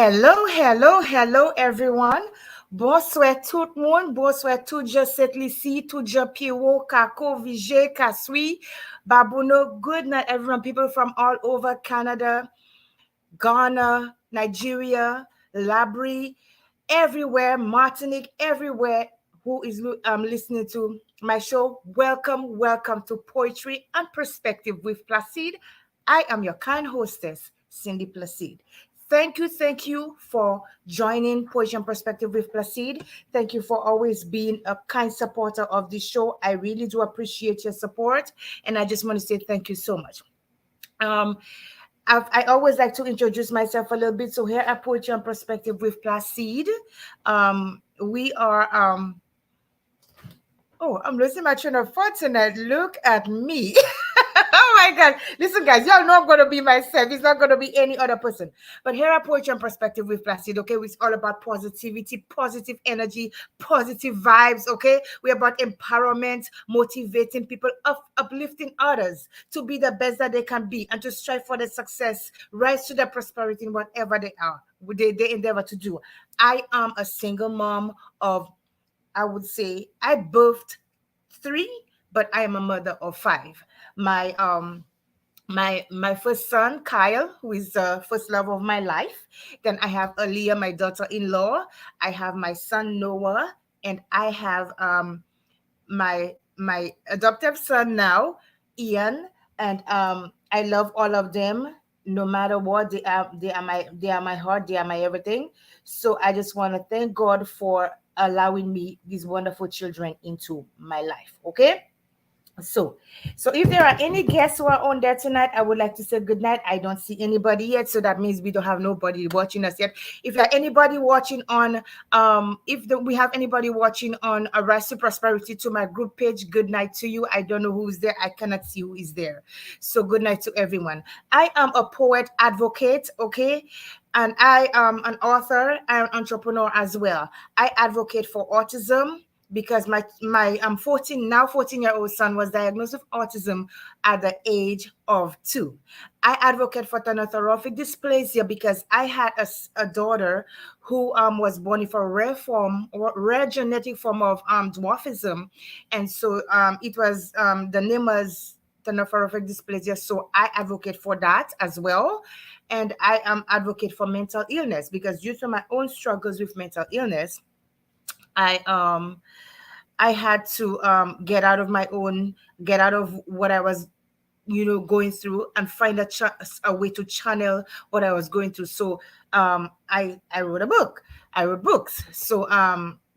Hello, everyone. Bonsoir tout le monde. Bonsoir tout je cette ici, tout je Piro, Kako, Vijay, Kasui, Babuno. Good night, everyone. People from all over Canada, Ghana, Nigeria, Labrie, everywhere, Martinique, everywhere who is listening to my show. Welcome to Poetry and Perspective with Placide. I am your kind hostess, Cindy Placide. Thank you for joining Poetry and Perspective with Placide. Thank you for always being a kind supporter of the show. I really do appreciate your support, and I just want to say thank you so much. Um, I always like to introduce myself a little bit. So here at Poetry and Perspective with Placide, we are oh, I'm losing my train of thought tonight. Look at me. Oh my God. Listen, guys, y'all know I'm going to be myself. It's not going to be any other person. But here at Poetry and Perspective with Placid, okay? It's all about positivity, positive energy, positive vibes, okay? We're about empowerment, motivating people, uplifting others to be the best that they can be and to strive for their success, rise to their prosperity in whatever they are, they endeavor to do. I am a single mom of, I would say, I birthed three, but I am a mother of five. My my first son Kyle, who is the first love of my life. Then I have Aaliyah, my daughter-in-law. I have my son Noah, and I have my adoptive son now, Ian, and I love all of them. No matter what, they are my heart, they are my everything. So I just want to thank God for allowing me these wonderful children into my life. Okay. So, so if there are any guests who are on there tonight, I would like to say good night. I don't see anybody yet, so that means we don't have nobody watching us yet. If there are anybody watching on, we have anybody watching on a Rise to Prosperity to my group page, good night to you. I don't know who's there. I cannot see who is there. So good night to everyone. I am a poet advocate, okay, and I am an author and an entrepreneur as well. I advocate for autism because my 14-year-old son was diagnosed with autism at the age of 2. I advocate for thanatophoric dysplasia because I had a daughter who was born with a rare form or rare genetic form of dwarfism, and so it was the name was thanatophoric dysplasia. So I advocate for that as well. And I am advocate for mental illness because due to my own struggles with mental illness, I I had to get out of what I was, going through and find a way to channel what I was going through. So I wrote a book. I wrote books. So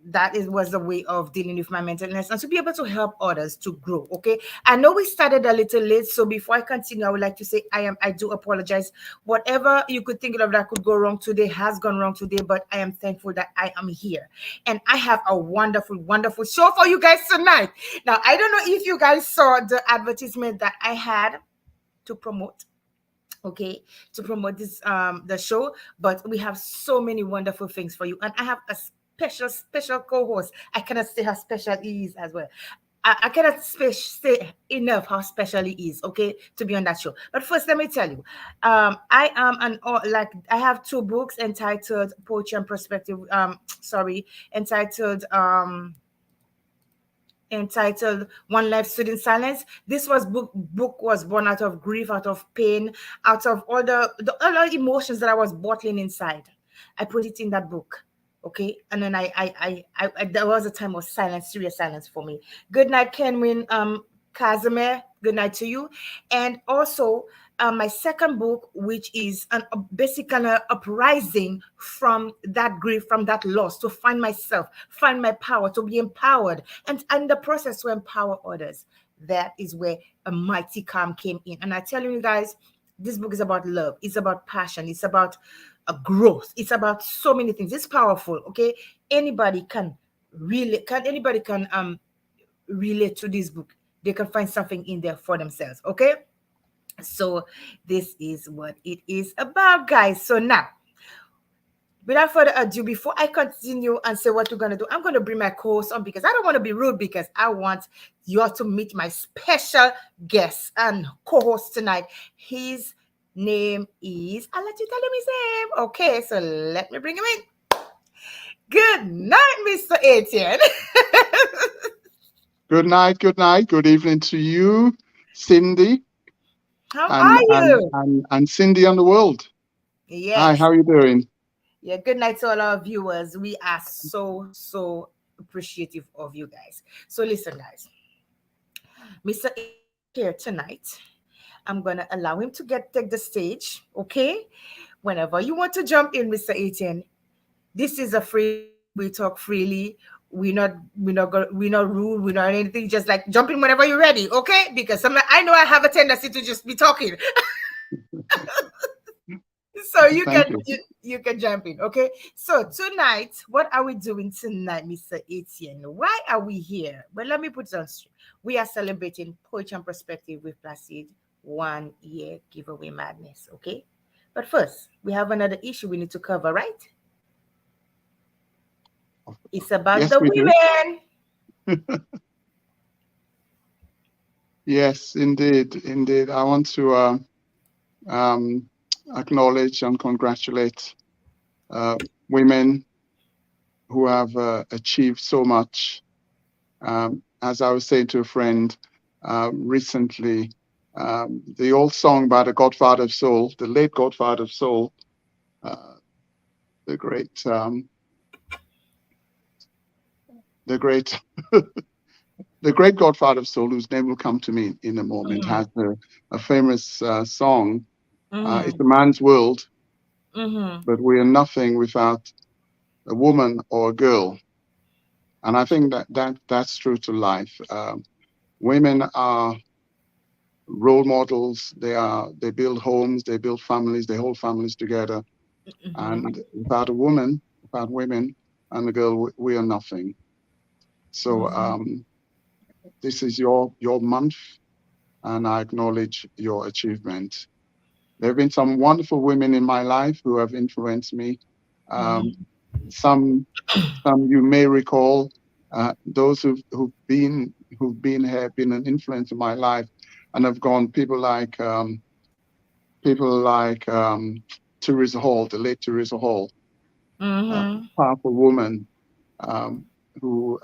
that is was the way of dealing with my mental illness and to be able to help others to grow. Okay. I know we started a little late, so before I continue, I would like to say I do apologize. Whatever you could think of that could go wrong today has gone wrong today, but I am thankful that I am here. And I have a wonderful, wonderful show for you guys tonight. Now, I don't know if you guys saw the advertisement that I had to promote, okay, to promote this the show, but we have so many wonderful things for you, and I have a special co-host. I cannot say how special he is as well. I cannot say enough how special he is, okay, to be on that show. But first, let me tell you, I am I have two books entitled Poetry and Perspective. Sorry, entitled entitled One Life Stood in Silence. This was book was born out of grief, out of pain, out of all the emotions that I was bottling inside. I put it in that book. Okay. And then there was a time of silence, serious silence for me. Good night, Kenwin Casimir. Good night to you. And also my second book, which is basically an uprising from that grief, from that loss, to find myself, find my power, to be empowered, and the process to empower others. That is where a mighty calm came in. And I tell you guys, this book is about love. It's about passion. It's about a growth. It's about so many things. It's powerful. Okay, anybody can relate to this book. They can find something in there for themselves. Okay. So this is what it is about, guys. So now, without further ado, before I continue and say what we're going to do, I'm going to bring my co-host on because I don't want to be rude, because I want you all to meet my special guest and co-host tonight. He's name is, I'll let you tell him his name. Okay, so let me bring him in. Good night, Mr. Etienne. Good night, good night, good evening to you, Cindy, How are you? and Cindy and the world. Hi, Yes. how are you doing? Yeah, good night to all our viewers. We are so appreciative of you guys. So listen, guys. Mr. Etienne is here tonight. I'm gonna allow him to get take the stage. Okay. Whenever you want to jump in, Mr. Etienne, this is a free room. We talk freely. We're not rude. We're not anything. Just like jump in whenever you're ready. Okay. Because I know I have a tendency to just be talking. So Thank you. you can jump in, okay? So tonight, what are we doing tonight, Mr. Etienne? Why are we here? Well, let me put it on straight. We are celebrating Poetry and Perspective with Placide 1 year giveaway madness, okay? But first, we have another issue we need to cover, right? It's about Yes, the we do. women. Yes, indeed, indeed. I want to um, acknowledge and congratulate uh, women who have achieved so much. As I was saying to a friend recently, the old song by the Godfather of Soul, the late Godfather of Soul, uh, the great, the great, the great Godfather of Soul, whose name will come to me in a moment, Mm-hmm. has a famous song. It's Mm-hmm. a man's world, Mm-hmm. but we are nothing without a woman or a girl. And I think that's true to life. Women are role models. They build homes, they build families, they hold families together. Mm-hmm. And without a woman, without women and a girl, we are nothing. So Mm-hmm. this is your month, and I acknowledge your achievement. There have been some wonderful women in my life who have influenced me. Um, Mm-hmm. some some you may recall, those who've been have been an influence in my life, and have gone people like Teresa Hall, the late Teresa Hall, Mm-hmm. powerful woman um, who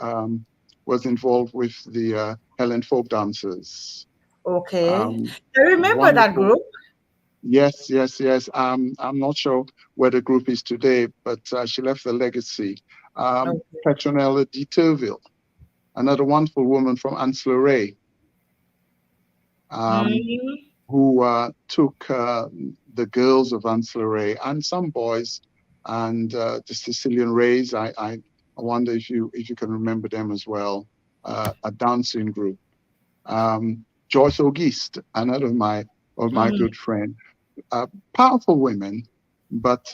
was involved with the Helen folk dancers. Okay. Um, I remember that wonderful. group. Yes, yes, yes. I'm not sure where the group is today, but she left a legacy. Okay. Petronella de Turville, another wonderful woman from Ancillary, um, Mm-hmm. who took the girls of Ancillary and some boys and the Sicilian Rays. I wonder if you can remember them as well. A dancing group. Joyce Auguste, another of my Mm-hmm. good friend. Powerful women, but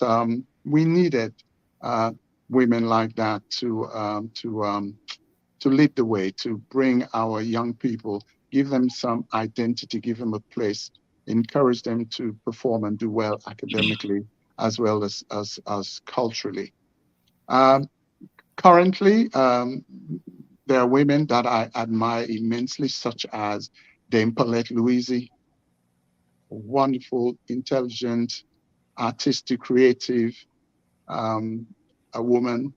we needed uh, women like that to lead the way, to bring our young people, give them some identity, give them a place, encourage them to perform and do well academically as well as culturally. Um, Currently, there are women that I admire immensely, such as Dame Paulette Louise, wonderful, intelligent, artistic, creative, um, a woman.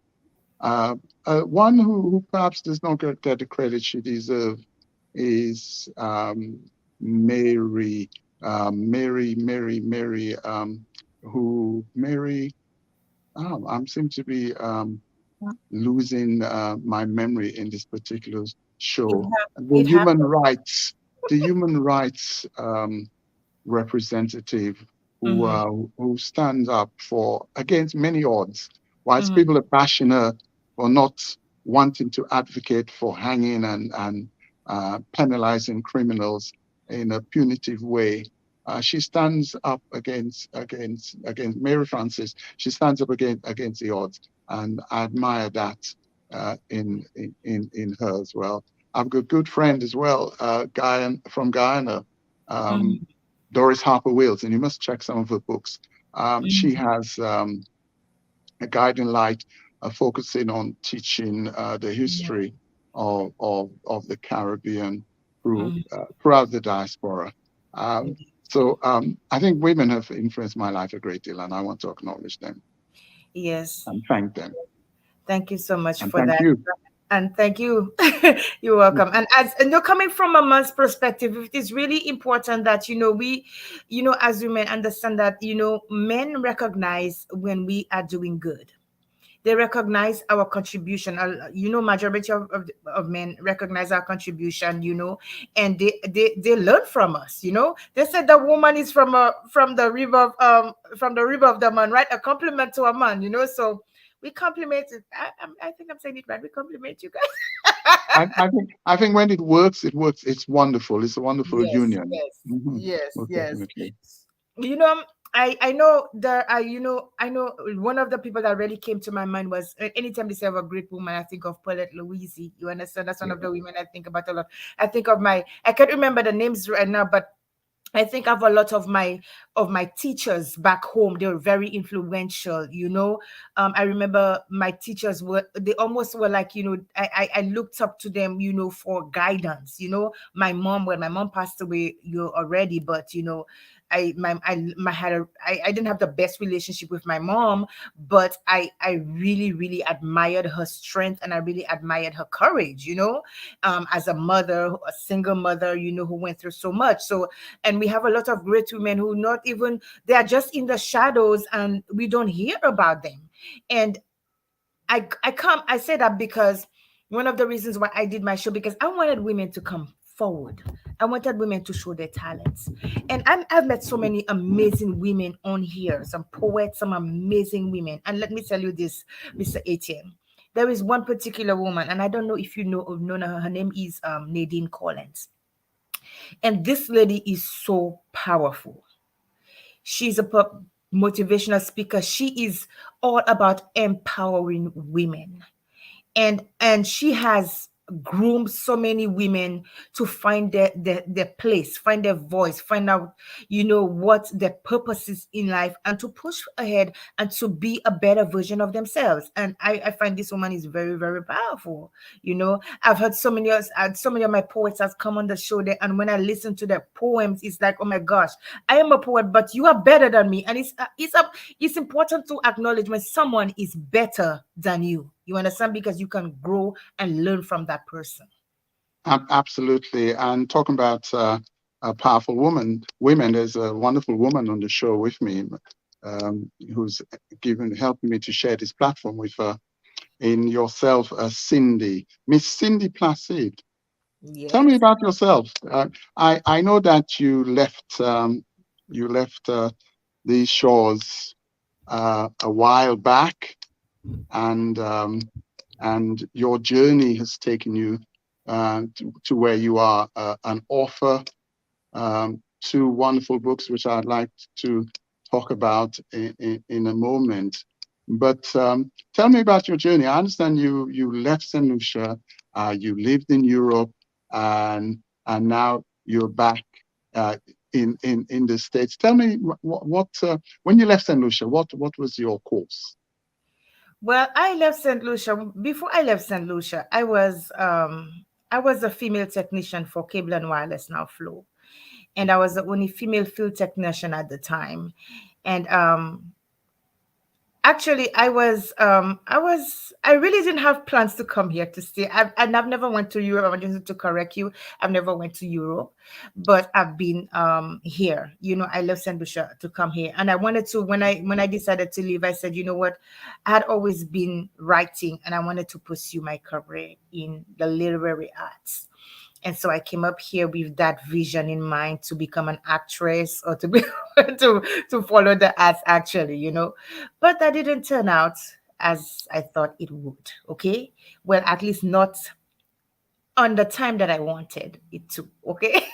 Uh, one who perhaps does not get the credit she deserves is Mary, Mary, who Mary. Oh, I seem to be losing my memory in this particular It show. The it human happened. rights, the human rights representative who Mm-hmm. uh, who stands up for against many odds, whilst Mm-hmm. people are bashing her for not wanting to advocate for hanging and penalizing criminals in a punitive way. She stands up against Mary Frances. She stands up against the odds, and I admire that in her as well. I've got a good friend as well, from Guyana, um, Mm-hmm. Doris Harper Wills, and you must check some of her books. She Mm-hmm. has a guiding light focusing on teaching the history of the Caribbean Mm-hmm. throughout the diaspora. Yeah. So I think women have influenced my life a great deal, and I want to acknowledge them Yes. and thank them. Thank you so much And for thank that. you. And thank you. You're welcome. And you're coming from a man's perspective, it is really important that we, as women, understand that men recognize when we are doing good. They recognize our contribution. Majority of men recognize our contribution, and they learn from us. They said the woman is from the river of the man, right? A compliment to a man, so we compliment it. I think I'm saying it right. We compliment you guys. I think when it works, it works. It's wonderful. It's a wonderful Yes, union. yes, Hmm. yes, Most yes. definitely. You know, I know there are, I know one of the people that really came to my mind was anytime they say of a great woman, I think of Paulette Louise. You understand? That's one of Yeah. the women I think about a lot. I can't remember the names right now, but I think of a lot of my teachers back home. They were very influential. I remember my teachers they almost were like, I looked up to them, for guidance. My mom passed away, already, but I didn't have the best relationship with my mom, but I really really admired her strength, and I really admired her courage. As a mother, a single mother, who went through so much. So, and we have a lot of great women who not even, they are just in the shadows and we don't hear about them. And I say that because one of the reasons why I did my show, because I wanted women to come forward. I wanted women to show their talents. And I've met so many amazing women on here, some poets, some amazing women. And let me tell you this, Mr. Etienne. There is one particular woman, and I don't know if you know of Nona. Her name is Nadine Collins. And this lady is so powerful. She's a motivational speaker. She is all about empowering women, and she has groomed so many women to find their place, find their voice, find out what their purpose is in life, and to push ahead and to be a better version of themselves. And I find this woman is very very powerful. I've heard so many of my poets has come on the show there, and when I listen to their poems, it's like, oh my gosh, I am a poet, but you are better than me. And it's important to acknowledge when someone is better than you. You understand? Because you can grow and learn from that person. Absolutely. And talking about a powerful women, there's a wonderful woman on the show with me, who's helping me to share this platform with in yourself, Cindy, Miss Cindy Placide. Tell me Yes. about yourself. I know that you left these shores a while back, and your journey has taken you to where you are, an author, two wonderful books, which I'd like to talk about in a moment. But tell me about your journey. I understand you left St. Lucia, you lived in Europe, and now you're back uh, in the States. Tell me what when you left St. Lucia, what was your course? Well, I left St. Lucia. Before I left St. Lucia, I was a female technician for Cable and Wireless, now Flow. And I was the only female field technician at the time. And actually, I really didn't have plans to come here to stay. I've never went to Europe. I just to correct you. I've never went to Europe, but I've been here. I left Saint Lucia to come here, and I wanted to when I decided to leave. I said, you know what, I had always been writing, and I wanted to pursue my career in the literary arts. And so I came up here with that vision in mind to become an actress, or to be to follow the arts, actually. But that didn't turn out as I thought it would. Okay, well, at least not on the time that I wanted it to. Okay.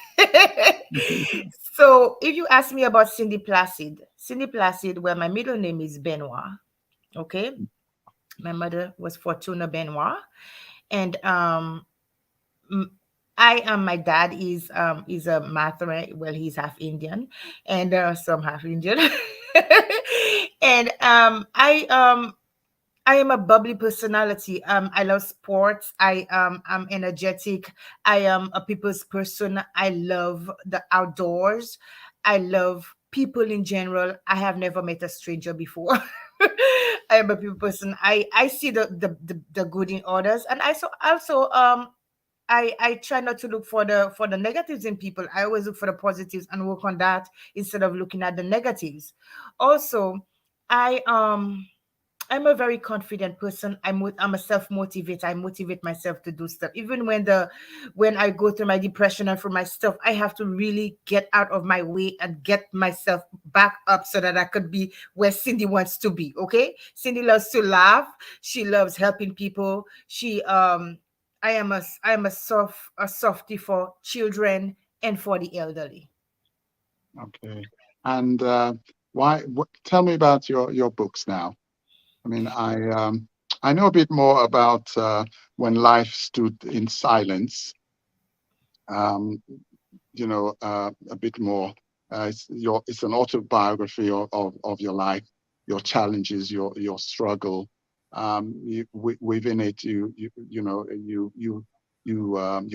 So if you ask me about Cindy Placid, well, my middle name is Benoit. Okay, my mother was Fortuna Benoit, and m- I am my dad is a Mathare. Well, he's half Indian, and some half Indian. And I am a bubbly personality. I love sports. I'm energetic. I am a people's person. I love the outdoors. I love people in general. I have never met a stranger before. I am a people person. I see the good in others, and I also I try not to look for the negatives in people. I always look for the positives and work on that instead of looking at the negatives. Also, I I'm a very confident person. I'm a self motivate. I motivate myself to do stuff. Even when I go through my depression and for my stuff, I have to really get out of my way and get myself back up so that I could be where Cindy wants to be. Okay, Cindy loves to laugh. She loves helping people. I am a softie for children and for the elderly. Okay. And tell me about your books now. I mean, I know a bit more about when life stood in silence. Um, a bit more. It's an autobiography of your life, your challenges, your struggle. Within it, your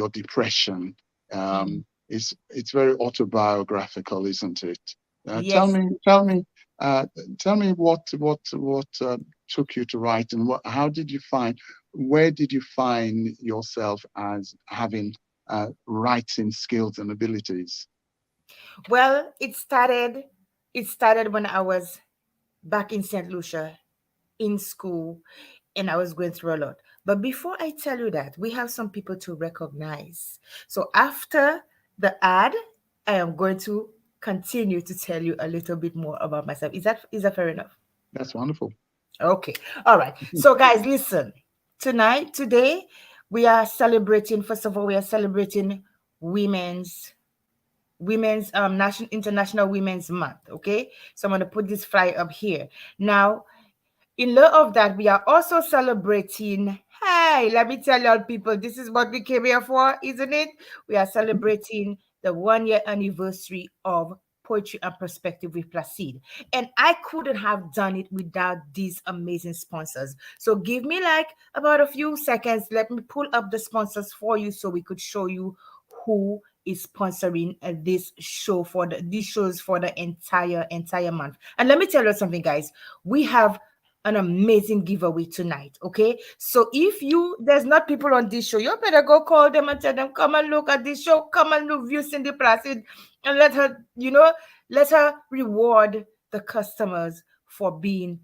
depression. Mhm. It's very autobiographical, isn't it? Uh, tell Yes. me, tell me, uh, tell me what took you to write, and how did you find, where did you find yourself as having writing skills and abilities? Well, it started when I was back in St. Lucia in school and I was going through a lot. But before I tell you that, we have some people to recognize. So after the ad, I am going to continue to tell you a little bit more about myself. Is that fair enough? That's wonderful. Okay. All right. So guys, listen. Today, we are celebrating, first of all, we are celebrating women's national international women's month. Okay, so I'm going to put this flyer up here now. In lieu of that, we are also celebrating. Hey, let me tell y'all, people, this is what we came here for, isn't it? We are celebrating the 1 year anniversary of Poetry and Perspective with Placide. And I couldn't have done it without these amazing sponsors. So give me like about a few seconds. Let me pull up the sponsors for you so we could show you who is sponsoring these shows for the entire month. And let me tell you something, guys. We have an amazing giveaway tonight. Okay, so if you there's not people on this show, you better go call them and tell them, come and look at this show, come and look, view Cindy Placid, and let her reward the customers for being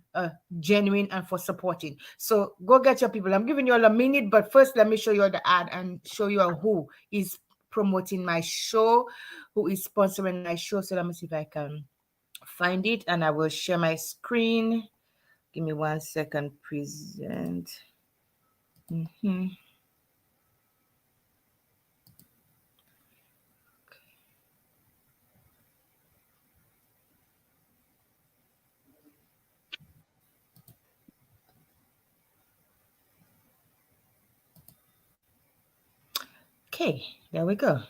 genuine and for supporting. So go get your people. I'm giving you all a minute, but first let me show you all the ad and show you who is promoting my show, who is sponsoring my show. So let me see if I can find it, and I will share my screen. Give me 1 second. Present. Mhm. Okay, there we go.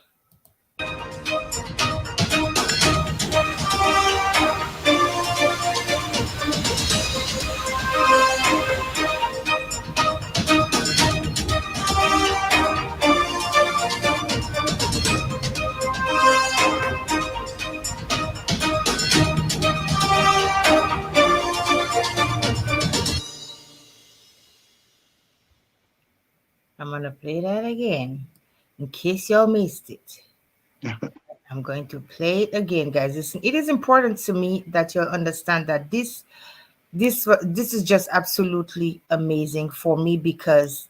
I'm gonna play that again in case y'all missed it. I'm going to play it again, guys. It is important to me that you'll understand that this is just absolutely amazing for me because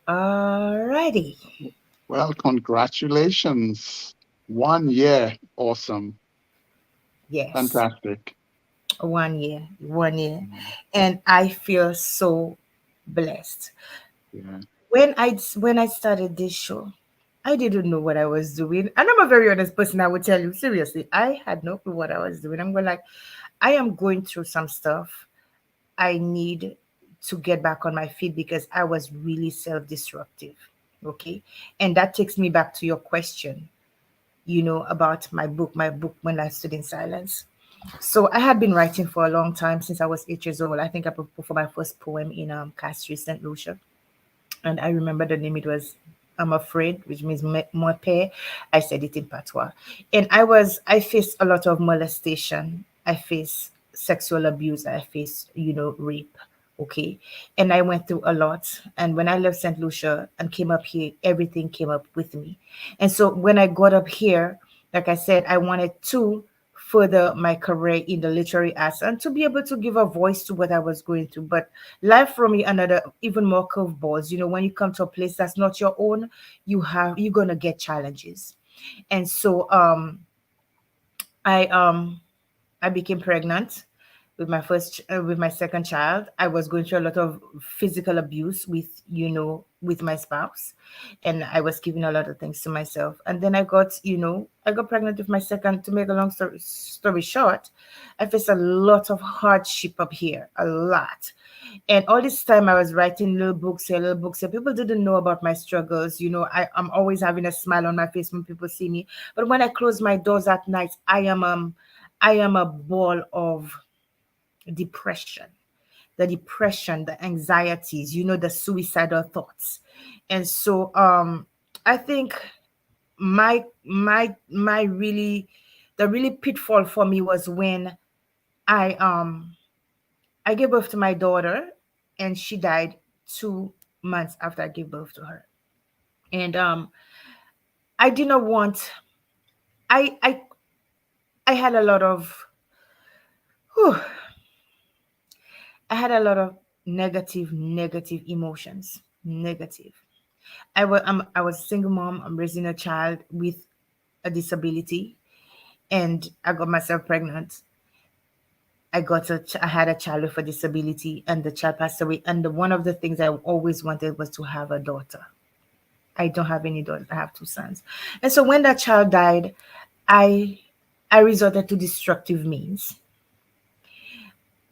alrighty. Well, congratulations. 1 year. Awesome. Yes, Fantastic. 1 year, Mm, and I feel so blessed. yeah. When I started this show, I didn't know what I was doing. And I'm a very honest person, I would tell you seriously. I had no clue what I was doing. I'm going like, I am going through some stuff. I need to get back on my feet because I was really self-destructive. Okay. And that takes me back to your question, about my book, When I Stood in Silence. So I had been writing for a long time since I was 8 years old. I think I put for my first poem in Castries, St. Lucia, and I remember the name. It was I'm Afraid, which means moi peur. I said it in patois. And I faced a lot of molestation. I faced sexual abuse. I faced, rape. Okay. And I went through a lot. And when I left St. Lucia and came up here, everything came up with me. And so when I got up here, like I said, I wanted to further my career in the literary arts and to be able to give a voice to what I was going through. But life threw me another even more curveballs. When you come to a place that's not your own, you're gonna get challenges. And so I I became pregnant with with my second child. I was going through a lot of physical abuse with my spouse, and I was giving a lot of things to myself. And then I got pregnant with my second. To make a long story short, I faced a lot of hardship up here, a lot. And all this time I was writing little books here, little books here. People didn't know about my struggles. I'm always having a smile on my face when people see me. But when I close my doors at night, I am a ball of depression. The depression, the anxieties, the suicidal thoughts. And so I think my really the really pitfall for me was when I um I gave birth to my daughter, and she died 2 months after I gave birth to her. And I did not want. I I I had a lot of. Whew, I had a lot of negative emotions. Negative. I was a single mom. I'm raising a child with a disability, and I got myself pregnant. I had a child with a disability, and the child passed away. And one of the things I always wanted was to have a daughter. I don't have any daughters. I have two sons. And so when that child died, I I resorted to destructive means.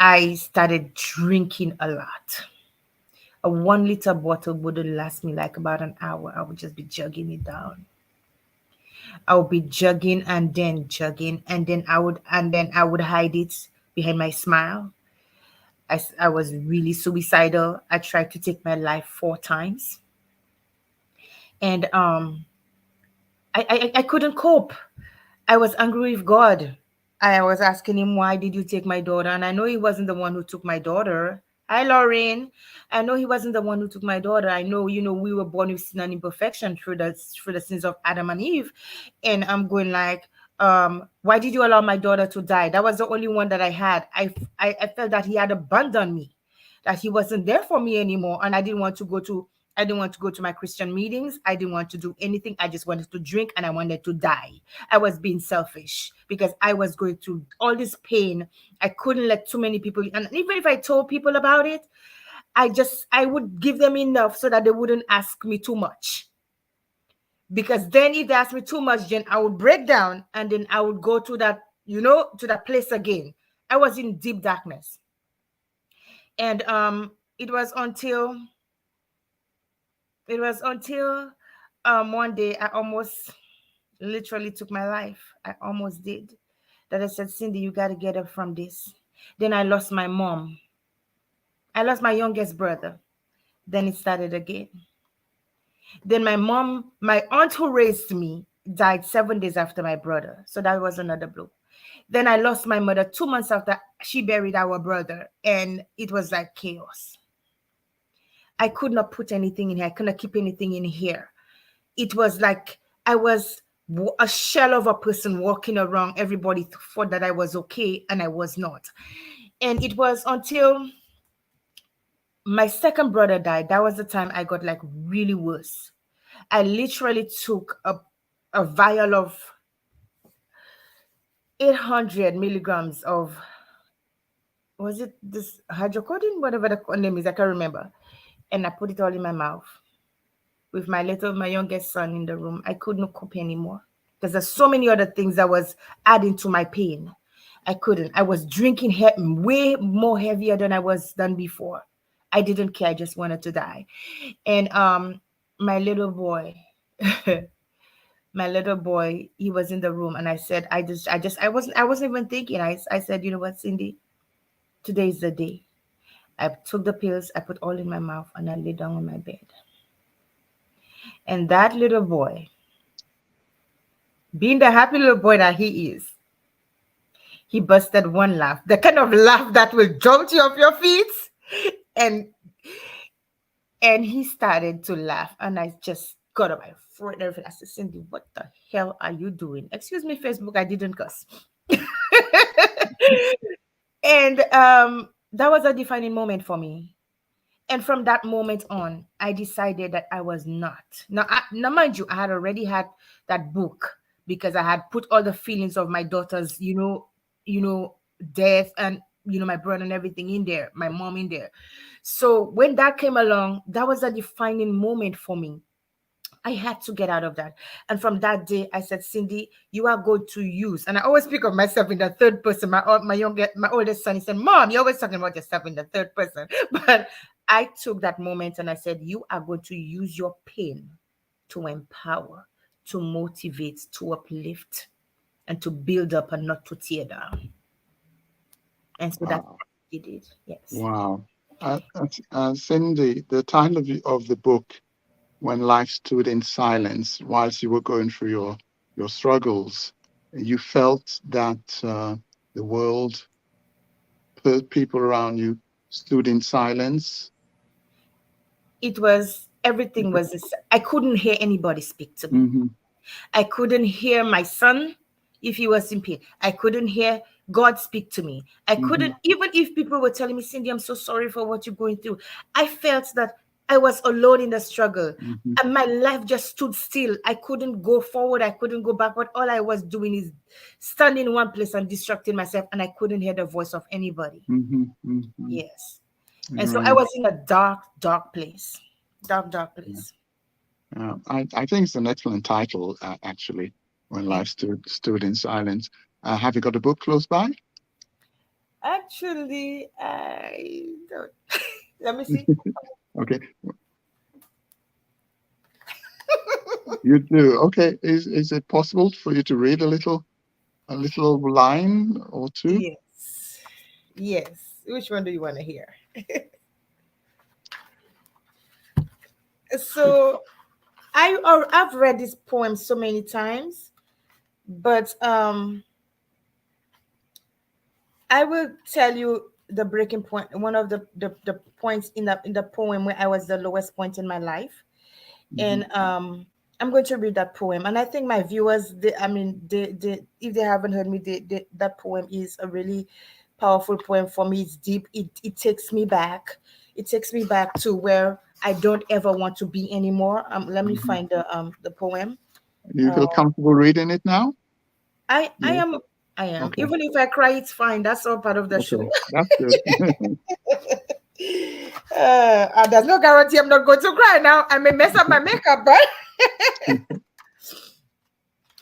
I started drinking a lot. A 1 liter bottle wouldn't last me like about an hour. I would just be jugging it down. I would be jugging, and then I would hide it behind my smile. I was really suicidal. I tried to take my life 4 times, and I couldn't cope. I was angry with God. I was asking him, why did you take my daughter? And I know he wasn't the one who took my daughter. Hi, Lauren. I know he wasn't the one who took my daughter. I know, we were born with sin and imperfection through the sins of Adam and Eve. And I'm going like, why did you allow my daughter to die? That was the only one that I had. I felt that he had abandoned me, that he wasn't there for me anymore. And I didn't want to go to my Christian meetings. I didn't want to do anything. I just wanted to drink and I wanted to die. I was being selfish because I was going through all this pain. I couldn't let too many people, and even if I told people about it, I would give them enough so that they wouldn't ask me too much. Because then if they asked me too much, then I would break down and then I would go to that place again. I was in deep darkness. And it was until one day I almost literally took my life. I almost did. That I said, Cindy, you got to get up from this. Then I lost my mom. I lost my youngest brother. Then it started again. Then my aunt who raised me, died 7 days after my brother. So that was another blow. Then I lost my mother 2 months after she buried our brother. And it was like chaos. I could not put anything in here. I could not keep anything in here. It was like I was a shell of a person walking around. Everybody thought that I was okay, and I was not. And it was until my second brother died. That was the time I got like really worse. I literally took a vial of 800 milligrams of, was it this hydrocodone, whatever the name is, I can't remember. And I put it all in my mouth with my youngest son in the room. I could not cope anymore because there's so many other things that was adding to my pain. I couldn't. I was drinking way more heavier than I was done before. I didn't care. I just wanted to die. And my little boy, my little boy, he was in the room, and I said, I wasn't even thinking. I said, you know what, Cindy, today is the day. I took the pills, I put all in my mouth, and I lay down on my bed. And that little boy, being the happy little boy that he is, he busted one laugh, the kind of laugh that will jolt you off your feet. And he started to laugh, and I just got up my throat and everything. I said, Cindy, what the hell are you doing? Excuse me, Facebook, I didn't cuss. And that was a defining moment for me. And from that moment on, I decided that I was not. Now, mind you, I had already had that book because I had put all the feelings of my daughter's, death, and my brother and everything in there, my mom in there. So when that came along, that was a defining moment for me. I had to get out of that. And from that day, I said, Cindy, you are going to use. And I always speak of myself in the third person. My oldest son, he said, Mom, you're always talking about yourself in the third person. But I took that moment and I said, you are going to use your pain to empower, to motivate, to uplift, and to build up and not to tear down. And so that's Wow. what he did. Yes. Wow. Cindy, the title of the book, When Life Stood in Silence, whilst you were going through your struggles, you felt that the world, people around you, stood in silence. It was, everything was, I couldn't hear anybody speak to me. Mm-hmm, I couldn't hear my son if he was in pain. I couldn't hear God speak to me. I mm-hmm, couldn't, even if people were telling me, Cindy, I'm so sorry for what you're going through. I felt that I was alone in the struggle. mm-hmm, And my life just stood still. I couldn't go forward. I couldn't go backward. All I was doing is standing in one place and distracting myself. And I couldn't hear the voice of anybody. mm-hmm, mm-hmm. Yes. And so I Right. was in a dark, dark place. Dark, dark Yeah. place. I think it's an excellent title, actually, When Yeah. Life Stood in Silence. Have you got a book close by? Actually, I don't. Let me see. Okay, you do. Okay, is it possible for you to read a little line or two? Yes. Yes. Which one do you want to hear? So I've read this poem so many times, but I will tell you the breaking point, one of the points in the poem where I was the lowest point in my life. Hmm. And I'm going to read that poem, and I think my viewers, they if they haven't heard me, that poem is a really powerful poem for me. It's deep. It takes me back. It takes me back to where I don't ever want to be anymore. Let me Hmm. find the poem. You uh, feel comfortable reading it now? I Yeah. am, I am, Okay. even if I cry, it's fine. That's all part of the Okay. show. That's good. There's no guarantee I'm not going to cry now. I may mess up my makeup, but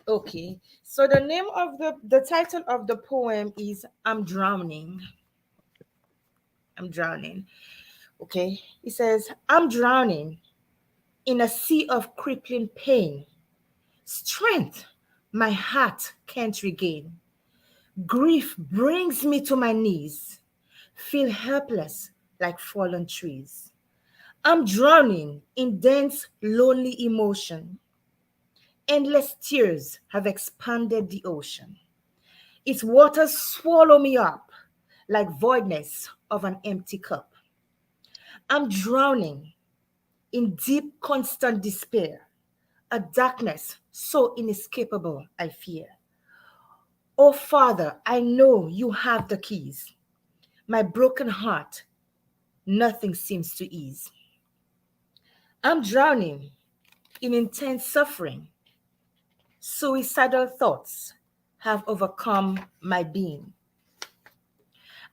okay. So the name of the title of the poem is I'm Drowning. I'm drowning. Okay. It says, I'm drowning in a sea of crippling pain. Strength my heart can't regain. Grief brings me to my knees. Feel helpless like fallen trees. I'm drowning in dense, lonely emotion. Endless tears have expanded the ocean. Its waters swallow me up like voidness of an empty cup. I'm drowning in deep, constant despair, a darkness so inescapable I fear. Oh, Father, I know you have the keys. My broken heart, nothing seems to ease. I'm drowning in intense suffering. Suicidal thoughts have overcome my being.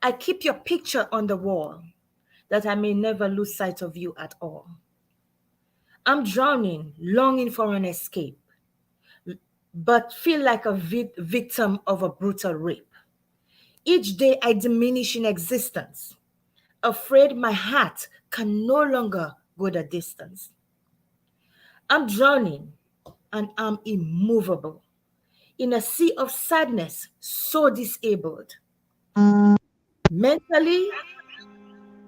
I keep your picture on the wall that I may never lose sight of you at all. I'm drowning, longing for an escape, but feel like a victim of a brutal rape. Each day I diminish in existence, afraid my heart can no longer go the distance. I'm drowning and I'm immovable in a sea of sadness, so disabled. Mentally,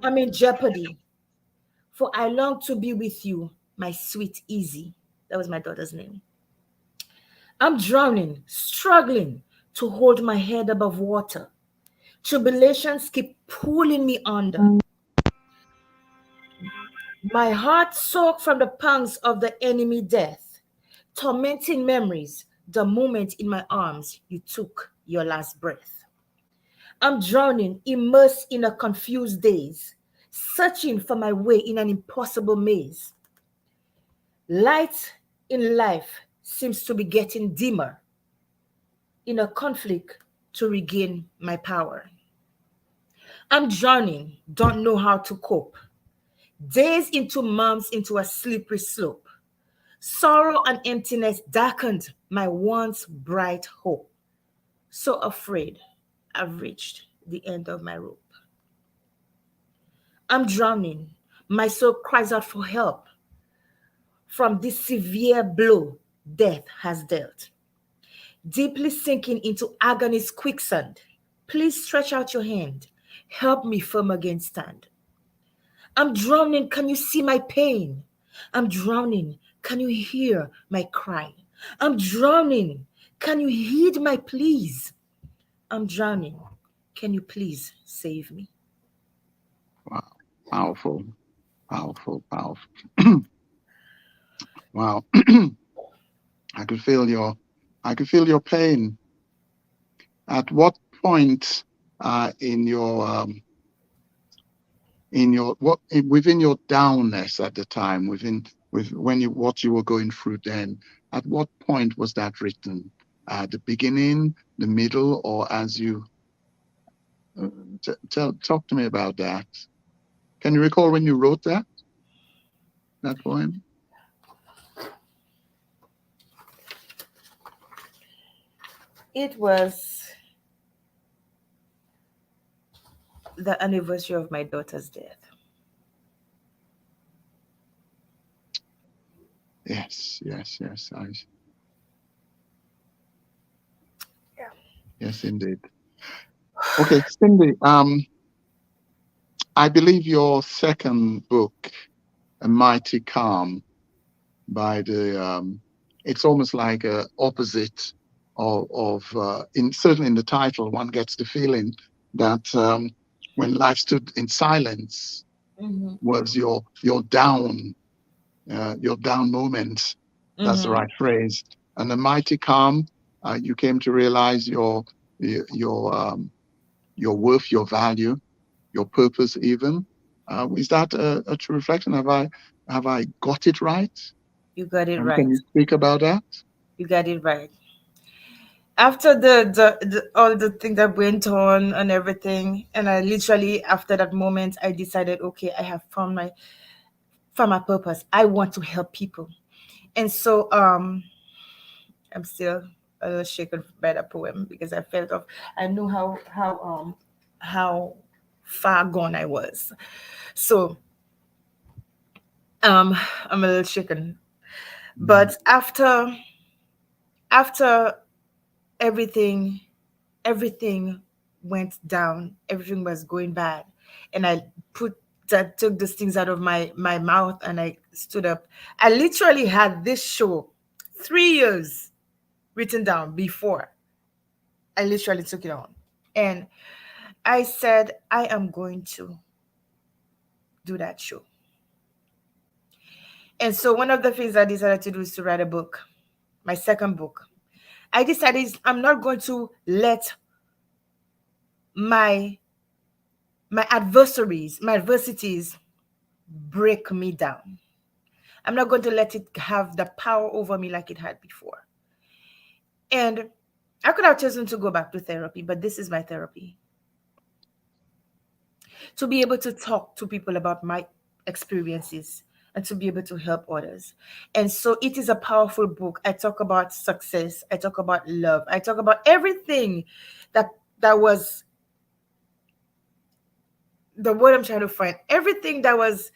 I'm in jeopardy, for I long to be with you, my sweet Easy. That was my daughter's name. I'm drowning, struggling to hold my head above water. Tribulations keep pulling me under. My heart soaked from the pangs of the enemy death, tormenting memories, the moment in my arms you took your last breath. I'm drowning, immersed in a confused daze, searching for my way in an impossible maze. Light in life seems to be getting dimmer in a conflict to regain my power. I'm drowning, don't know how to cope. Days into months into a slippery slope. Sorrow and emptiness darkened my once bright hope. So afraid, I've reached the end of my rope. I'm drowning. My soul cries out for help from this severe blow death has dealt. Deeply sinking into agony's quicksand, please stretch out your hand. Help me firm against stand. I'm drowning. Can you see my pain? I'm drowning. Can you hear my cry? I'm drowning. Can you heed my pleas? I'm drowning. Can you please save me? Wow. Powerful, powerful, powerful. Wow. I could feel your, I could feel your pain. At what point in your within your downness at the time, with when you what you were going through then, at what point was that written? The beginning, the middle, or as you uh, talk to me about that? Can you recall when you wrote that poem? It was the anniversary of my daughter's death. Yes, yes, yes. Yeah. Yes, indeed. Okay, Cindy. I believe your second book, A Mighty Calm, by the it's almost like a opposite of in certainly in the title, one gets the feeling that when life stood in silence Mm-hmm. was your down moment. That's the Mm-hmm. right phrase. And a mighty calm, you came to realize your worth, your value, your purpose, even. Is that a true reflection? Have I got it right? You got it And can right. you speak about that? You got it right. After the all the thing that went on and everything, and I literally after that moment I decided, okay, I have found my purpose. I want to help people. And so I'm still a little shaken by that poem because I felt of I knew how far gone I was. So um I'm a little shaken. Mm. But after everything everything went down, everything was going bad, and I put that took those things out of my mouth and I stood up. I literally had this show 3 years written down before I literally took it on. And I said, I am going to do that show. And so one of the things I decided to do is to write a book, my second book. I decided I'm not going to let my my adversities break me down. I'm not going to let it have the power over me like it had before. And I could have chosen to go back to therapy, but this is my therapy. To be able to talk to people about my experiences and to be able to help others. And so it is a powerful book. I talk about success, I talk about love, I talk about everything that that was the word I'm trying to find, everything that was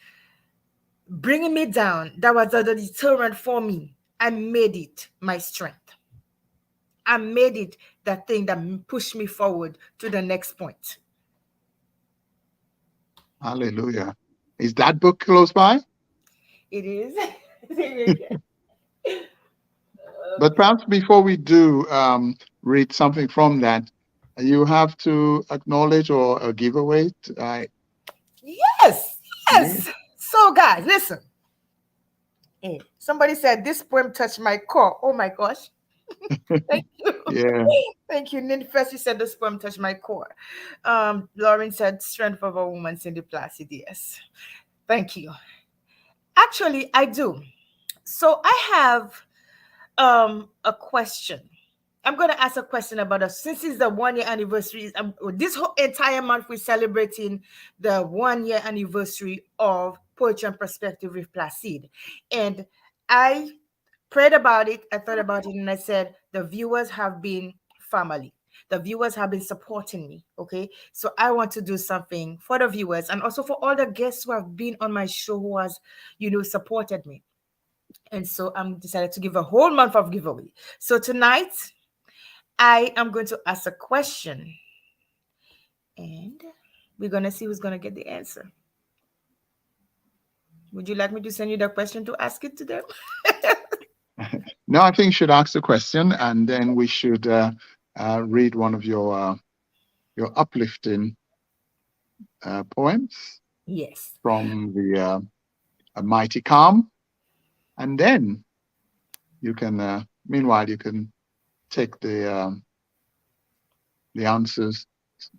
bringing me down, that was the deterrent for me, I made it my strength. I made it that thing that pushed me forward to the next point. Hallelujah. Is that book close by? It is. But perhaps before we do read something from that, you have to acknowledge or give away. Yes, Yeah. yes. So, guys, listen. Somebody said this poem touched my core. Oh my gosh. Thank you. Yeah. Thank you. First, you said this poem touched my core. Lauren said, Strength of a Woman, Cindy Placid. Yes. Thank you. Actually, I do. So, I have a question. I'm going to ask a question about us. Since it's the 1 year anniversary, this whole entire month we're celebrating the 1 year anniversary of Poetry and Perspective with Placide. And I prayed about it, I thought about it, and I said, the viewers have been family. The viewers have been supporting me. Okay. So I want to do something for the viewers and also for all the guests who have been on my show who has, supported me. And so I'm decided to give a whole month of giveaway. So tonight I am going to ask a question and we're going to see who's going to get the answer. Would you like me to send you the question to ask it to them? No, I think you should ask the question, and then we should read one of your uplifting poems Yes. from the A Mighty Calm, and then you can. Meanwhile, you can take the answers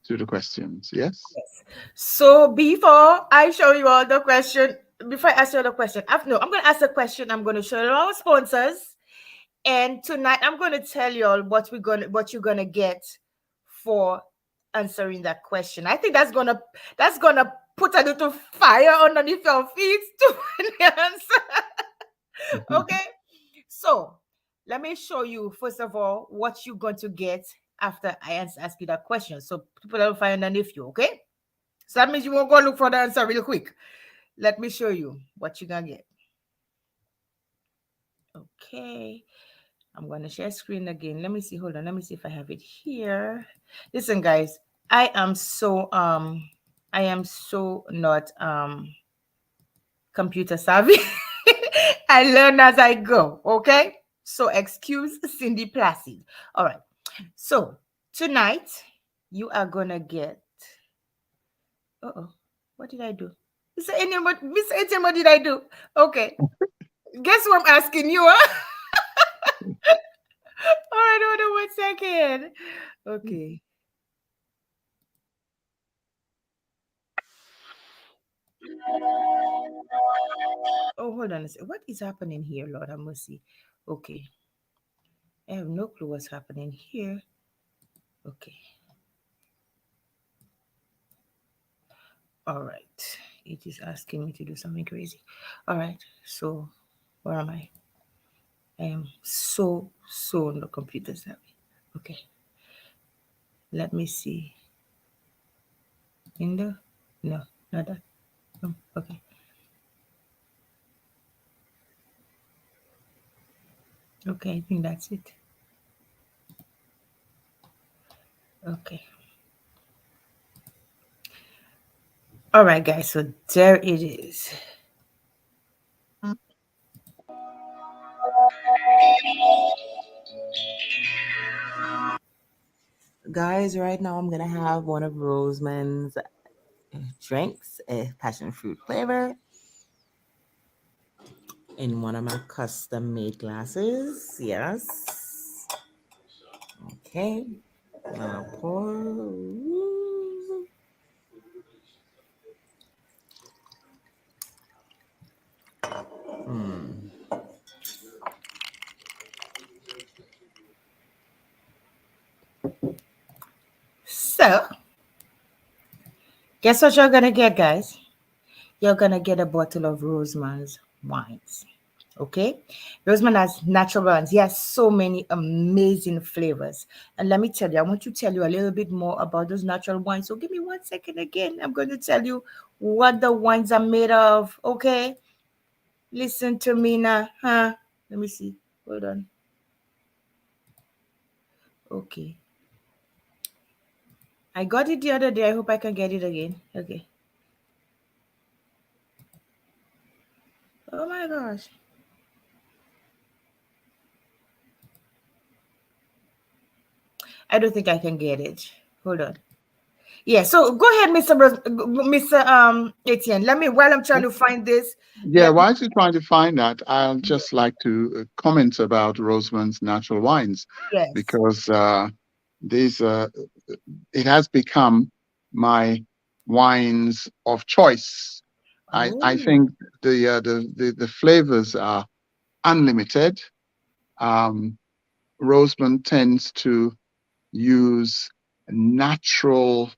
to the questions. Yes. Yes. So before I show you all the question, before I ask you all the question, no, I'm going to ask a question. I'm going to show you our sponsors, and tonight I'm going to tell you all what you're gonna get for answering that question. I think that's gonna put a little fire underneath your feet to find the answer. Okay, so let me show you first of all what you're going to get after I ask you that question. So put a little fire underneath you. Okay, so that means you won't go look for the answer real quick. Let me show you what you're gonna get. Okay, I'm going to share screen again. Let me see. Hold on. Let me see if I have it here. Listen, guys, I am so not computer savvy. I learn as I go. Okay. So excuse Cindy Placid. All right. So tonight you are gonna get. Oh, what did I do? Mr. Etienne, what did I do? Okay. Guess what I'm asking you? Huh? All right, hold on 1 second. Okay. Oh, hold on a second. What is happening here, Lord have mercy? Okay. I have no clue what's happening here. Okay. All right. It is asking me to do something crazy. All right. So, where am I? I am so on the computer savvy. Okay. Let me see. In the no, not that. No. Okay. Okay. I think that's it. Okay. All right, guys. So there it is. Guys, right now I'm gonna have one of Roseman's drinks, a passion fruit flavor, in one of my custom made glasses. Yes. Okay. Now pour. Mm. So, guess what you're gonna get, guys? You're gonna get a bottle of Roseman's wines. Okay, Roseman has natural ones. He has so many amazing flavors. And let me tell you, I want to tell you a little bit more about those natural wines. So give me 1 second again. I'm going to tell you what the wines are made of. Okay, listen to me now. Huh? Let me see. Hold on. Okay, I got it the other day. I hope I can get it again. Okay. Oh my gosh. I don't think I can get it. Hold on. Yeah, so go ahead, Mr. Etienne. Let me while I'm trying to find this, Yeah, let me while you're trying to find that, I'll just like to comment about Roseman's natural wines yes. because these it has become my wines of choice. I Oh. think the flavors are unlimited. Um, Roseman tends to use natural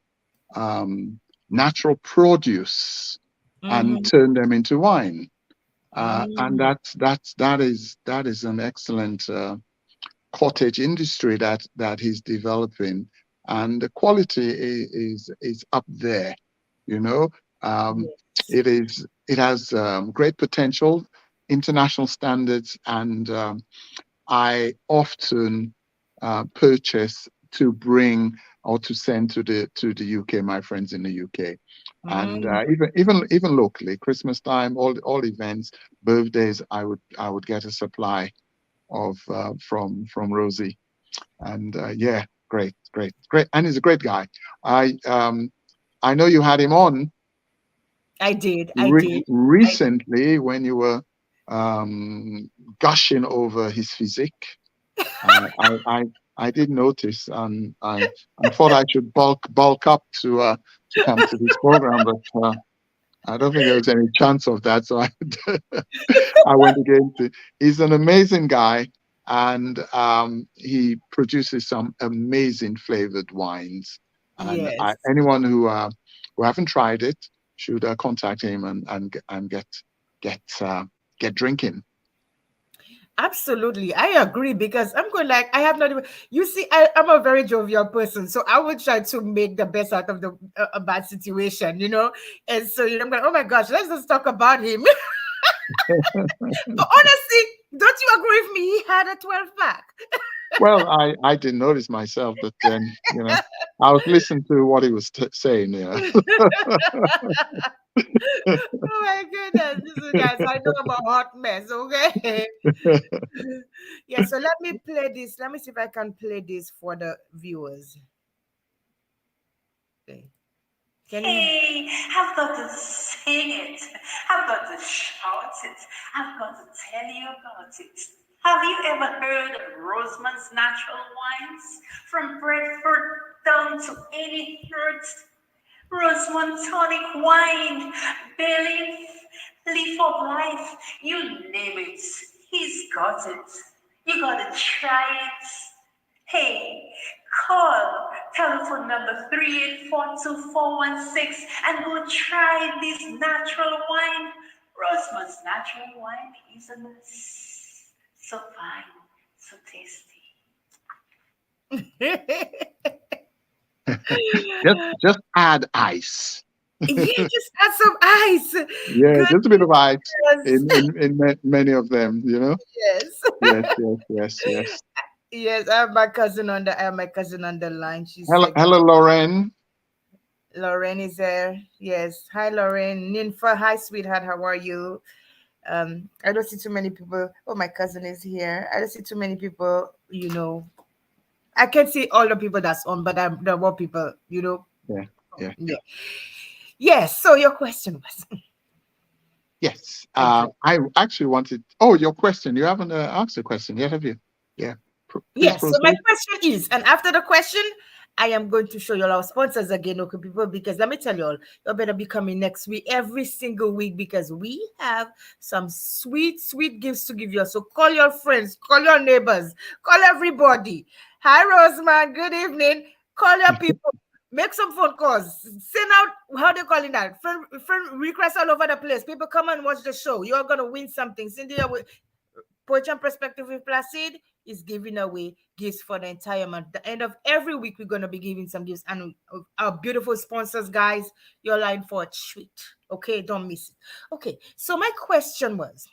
um, natural produce and Mm-hmm. turn them into wine. And Mm. that is an excellent cottage industry that he's developing, and the quality is up there. You know, um, Yes. it has great potential, international standards, and I often purchase to bring or to send to the UK, my friends in the UK, and Mm. even locally, Christmas time, all events, birthdays, I would get a supply of from Rosie, and yeah, great, and he's a great guy. I know you had him on I did. I did. I recently when you were um, gushing over his physique. Uh, I, I I did notice, and I thought I should bulk up to come to this program, but I don't think there was any chance of that. So I I went again to. He's an amazing guy, and he produces some amazing flavored wines. And yes. anyone who haven't tried it should contact him and get get drinking. Absolutely. I agree because I'm going like I have not even you see, I'm a very jovial person. So I would try to make the best out of the a bad situation, you know? And so I'm going, oh my gosh, let's just talk about him. But honestly, don't you agree with me? He had a 12 pack. Well, I didn't notice myself, but then I was listening to what he was saying. Yeah. Oh my goodness. This is guys, I know I'm a hot mess, okay? Yeah, so let me play this. Let me see if I can play this for the viewers. Okay. Can you Hey, I've got to sing it. I've got to shout it. I've got to tell you about it. Have you ever heard of Roseman's natural wines? From Bradford down to 83rd, Rosemont tonic wine, bay leaf of life, you name it. He's got it. You gotta try it. Hey, call telephone number 3842416 and go try this natural wine. Rosemont's natural wine is a must. So fine, so tasty. Just add ice. yeah, just add some ice. Yeah, just a bit of ice Goodness. in many of them. Yes. Yes. Yes, I have my cousin on the line. She Hello, said hello, Lauren. Lauren is there. Yes. Hi Lauren. Ninfa, hi sweetheart. How are you? I don't see too many people. Oh, my cousin is here. I don't see too many people, I can see all the people that's on, but there are more people. Yeah, yeah. Yeah. Yes. So your question was Yes. the drink. I actually wanted. Oh, your question. You haven't asked a question yet, have you? Yeah. Please Yes. So my proceed. question is, and after the question, I am going to show you all our sponsors again, okay, people, because let me tell you all, you better be coming next week, every single week, because we have some sweet, sweet gifts to give you. So call your friends, call your neighbors, call everybody. Hi, Roseman. Good evening. Call your people. Make some phone calls. Send out how they calling that friend requests all over the place. People come and watch the show. You're gonna win something. Cynthia, Poetry and Perspective with Placide is giving away gifts for the entire month. The end of every week, we're going to be giving some gifts. And our beautiful sponsors, guys, you're lying for a treat. Okay, don't miss it. Okay, so my question was,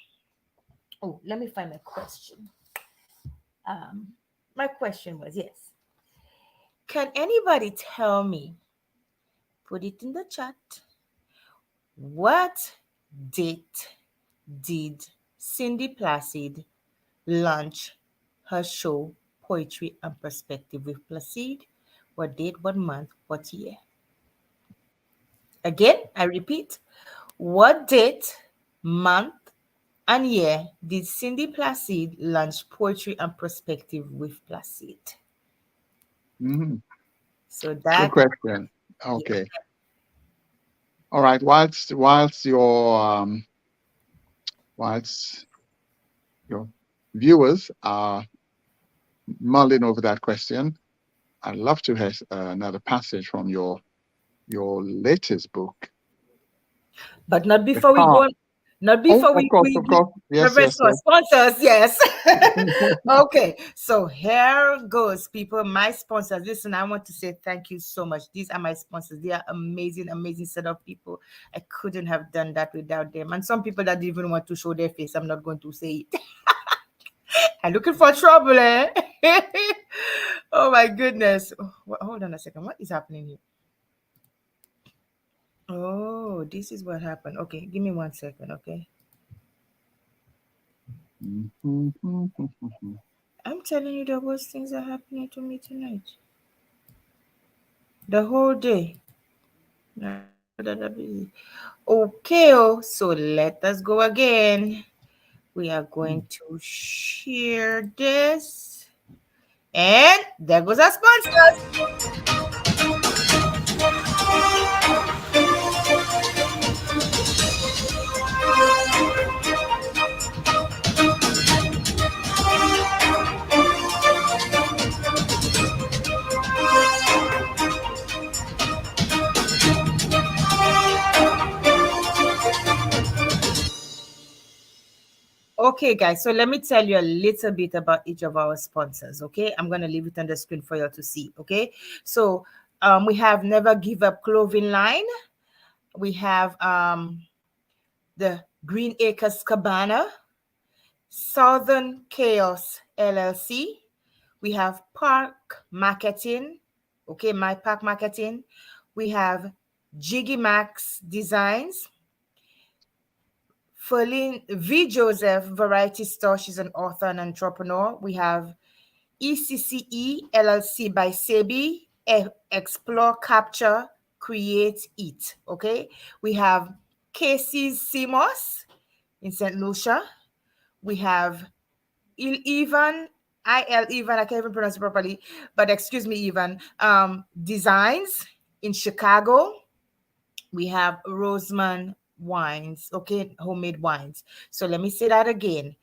oh, let me find my question. Um, my question was, yes. Can anybody tell me, put it in the chat, what date did Cindy Placide launch her show Poetry and Perspective with Placide? What date, what month, what year? Again, I repeat, what date, month, and year did Cindy Placide launch Poetry and Perspective with Placide? Mhm. So Good that, question. yeah. Okay. All right. Whilst your viewers are mulling over that question, I'd love to hear another passage from your latest book, But not The before we Heart. go. Not Oh, before we of give course. Yes, reference yes, to our yes. sponsors. Yes. Okay. So here goes, people. My sponsors. Listen, I want to say thank you so much. These are my sponsors. They are amazing, amazing set of people. I couldn't have done that without them. And some people that didn't even want to show their face. I'm not going to say it. I'm looking for trouble, eh? Oh my goodness. Oh, hold on a second. What is happening here? Oh, this is what happened. Okay, give me 1 second, okay? I'm telling you, the worst things are happening to me tonight. The whole day. Okay, so let us go again. We are going to share this. And there goes our sponsors. Okay, guys, so let me tell you a little bit about each of our sponsors. Okay, I'm gonna leave it on the screen for you to see. Okay, so we have Never Give Up clothing line. We have the Green Acres Cabana, Southern Chaos LLC. We have Park Marketing. Okay, My Park Marketing. We have Jiggy Max Designs. Ferlin V. Joseph Variety Store. She's an author and entrepreneur. We have ECCE LLC by Sebi. Explore, Capture, Create, Eat. Okay. We have Casey's Simos in St. Lucia. We have Ivan, Ivan, I can't even pronounce it properly, but excuse me, Ivan, Designs in Chicago. We have Roseman Wines, okay, homemade wines. So let me say that again.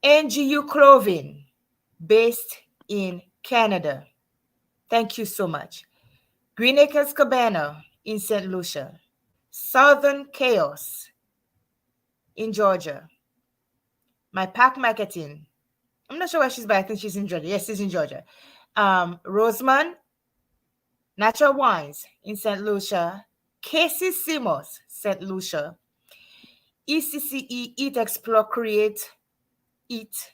NGU Clothing, based in Canada. Thank you so much. Green Acres Cabana in St. Lucia. Southern Chaos in Georgia. My Pack Marketing. I'm not sure where she's, but I think she's in Georgia. Yes, she's in Georgia. Roseman Natural Wines in St. Lucia. Casey Simos, St. Lucia. ECCE Eat, Explore, Create, Eat.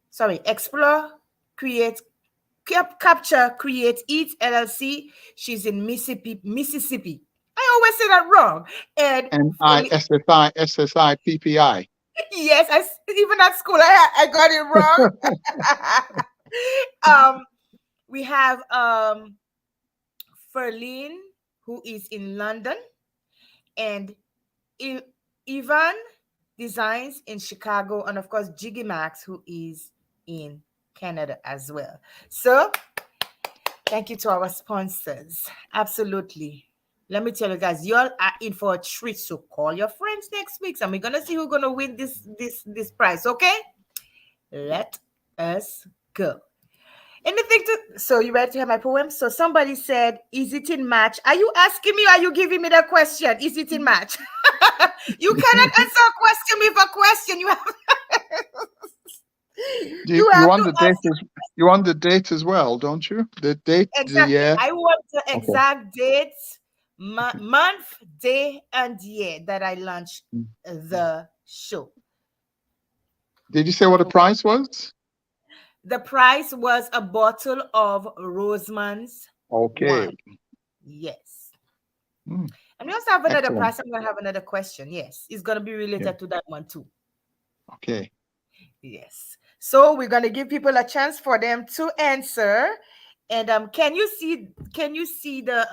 Sorry, Explore, Create, Capture, Create, Eat LLC. She's in Mississippi. Mississippi. I always say that wrong. And SSI PPI. yes, even at school I got it wrong. We have Ferlin, who is in London, and Ivan Designs in Chicago, and of course Jiggy Max, who is in Canada as well. So thank you to our sponsors. Absolutely. Let me tell you guys, you all are in for a treat. So call your friends next week, and we're gonna see who's gonna win this prize. Okay? Let us go. Anything to, so you ready to hear my poem? So somebody said, is it in match? Are you asking me or are you giving me the question? Is it in match? You cannot answer a question with a question. You have You You you have want to the date answer as you want the date as well, don't you? The date, the exactly. year. I want the Okay. exact dates, Okay. month, day, and year that I launched Mm. the show. Did you say what the price was? The price was a bottle of Roseman's Okay. wine. Yes. Mm, And we also have another excellent. price. I'm going to have another question. Yes. It's going to be Yeah. related to that one too. Okay. Yes. So we're going to give people a chance for them to answer. And can you see the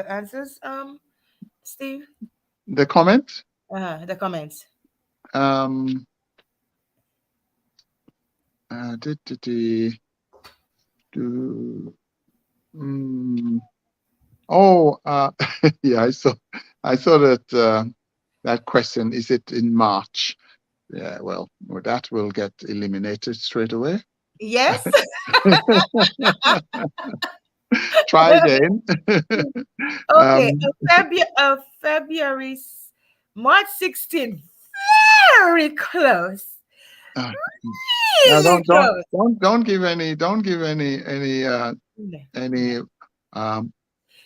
answers, Steve? The comment. The comments. Um. Did do. Mm, oh. Yeah. I saw that. That question. Is it in March? Yeah. Well, that will get eliminated straight away. Yes. Try again. Okay. um. February, March 16th. Very close. uh, no, Really close. don't give any um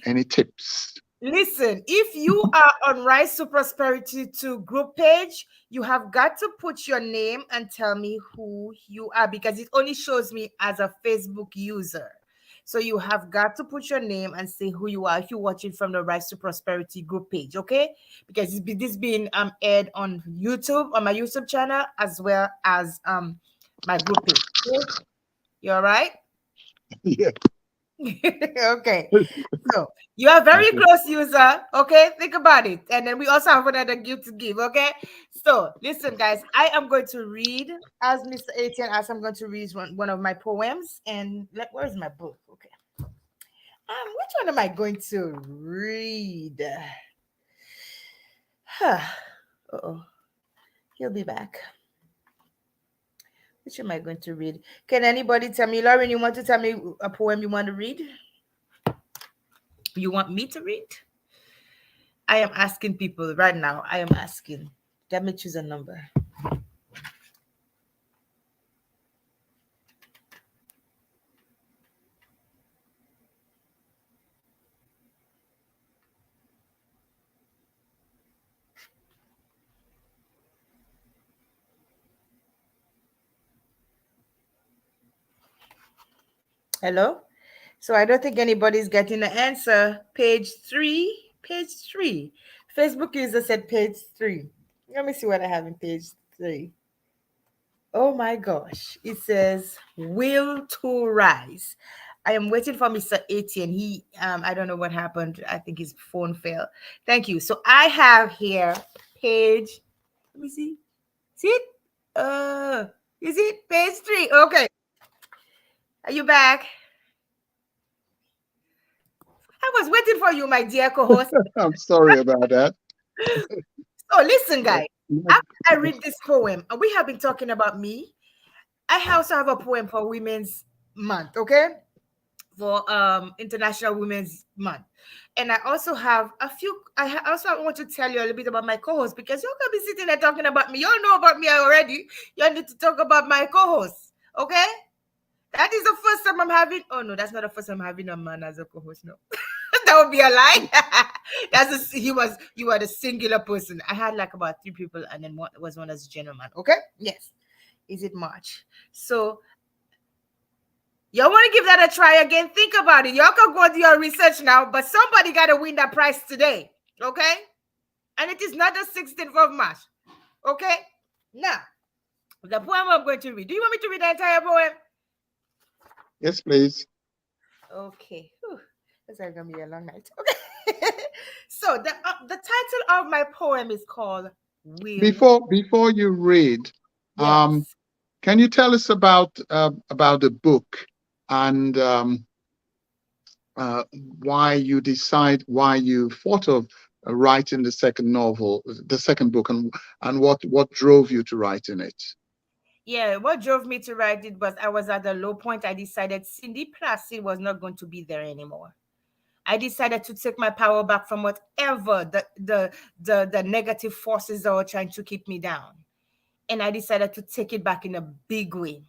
any tips. Listen, if you are on Rise to Prosperity to group page, you have got to put your name and tell me who you are because it only shows me as a Facebook user. So you have got to put your name and say who you are if you're watching from the Rise to Prosperity group page, okay? Because this being aired on YouTube on my YouTube channel as well as my group page. Okay? You all right? Yeah. Okay. So you are very Okay. close user. Okay. Think about it. And then we also have another gift to give. Okay. So listen, guys, I am going to read as Mr. Etienne asked, I'm going to read one of my poems. And where's my book? Okay. Which one am I going to read? Uh-oh. He'll be back. Which am I going to read? Can anybody tell me, Lauren, you want to tell me a poem you want to read? You want me to read? I am asking people right now. I am asking. Let me choose a number. Hello? So I don't think anybody's getting the answer. Page three. Page three. Facebook user said page three. Let me see what I have in page three. Oh my gosh. It says will to rise. I am waiting for Mr. Etienne. I don't know what happened. I think his phone fell. Thank you. So I have here page. Let me see. See it? Is it page three? Okay. Are you back? I was waiting for you, my dear co-host. I'm sorry about that. So listen, Yeah. guys. After I read this poem, and we have been talking about me, I also have a poem for Women's Month, okay? For International Women's Month. And I also have a few. Also want to tell you a little bit about my co-host because you're gonna be sitting there talking about me. You all know about me already. You need to talk about my co-host, okay? That is the first time I'm having. Oh no, that's not the first time I'm having a man as a co-host. No, that would be a lie. You are the singular person. I had like about three people, and then one was one as a gentleman. Okay, yes. Is it March? So y'all want to give that a try again? Think about it. Y'all can go do your research now, but somebody got to win that prize today. Okay, and it is not the 16th of March. Okay, now the poem I'm going to read. Do you want me to read the entire poem? Yes, please. Okay. Whew. This is gonna be a long night. Okay. So the title of my poem is called Will. Before you read, um, Yes. can you tell us about the book and uh, why you thought of writing the second novel, the second book, and what drove you to write in it? Yeah, what drove me to write it was I was at a low point. I decided Cindy Placide was not going to be there anymore. I decided to take my power back from whatever the negative forces that were trying to keep me down. And I decided to take it back in a big way.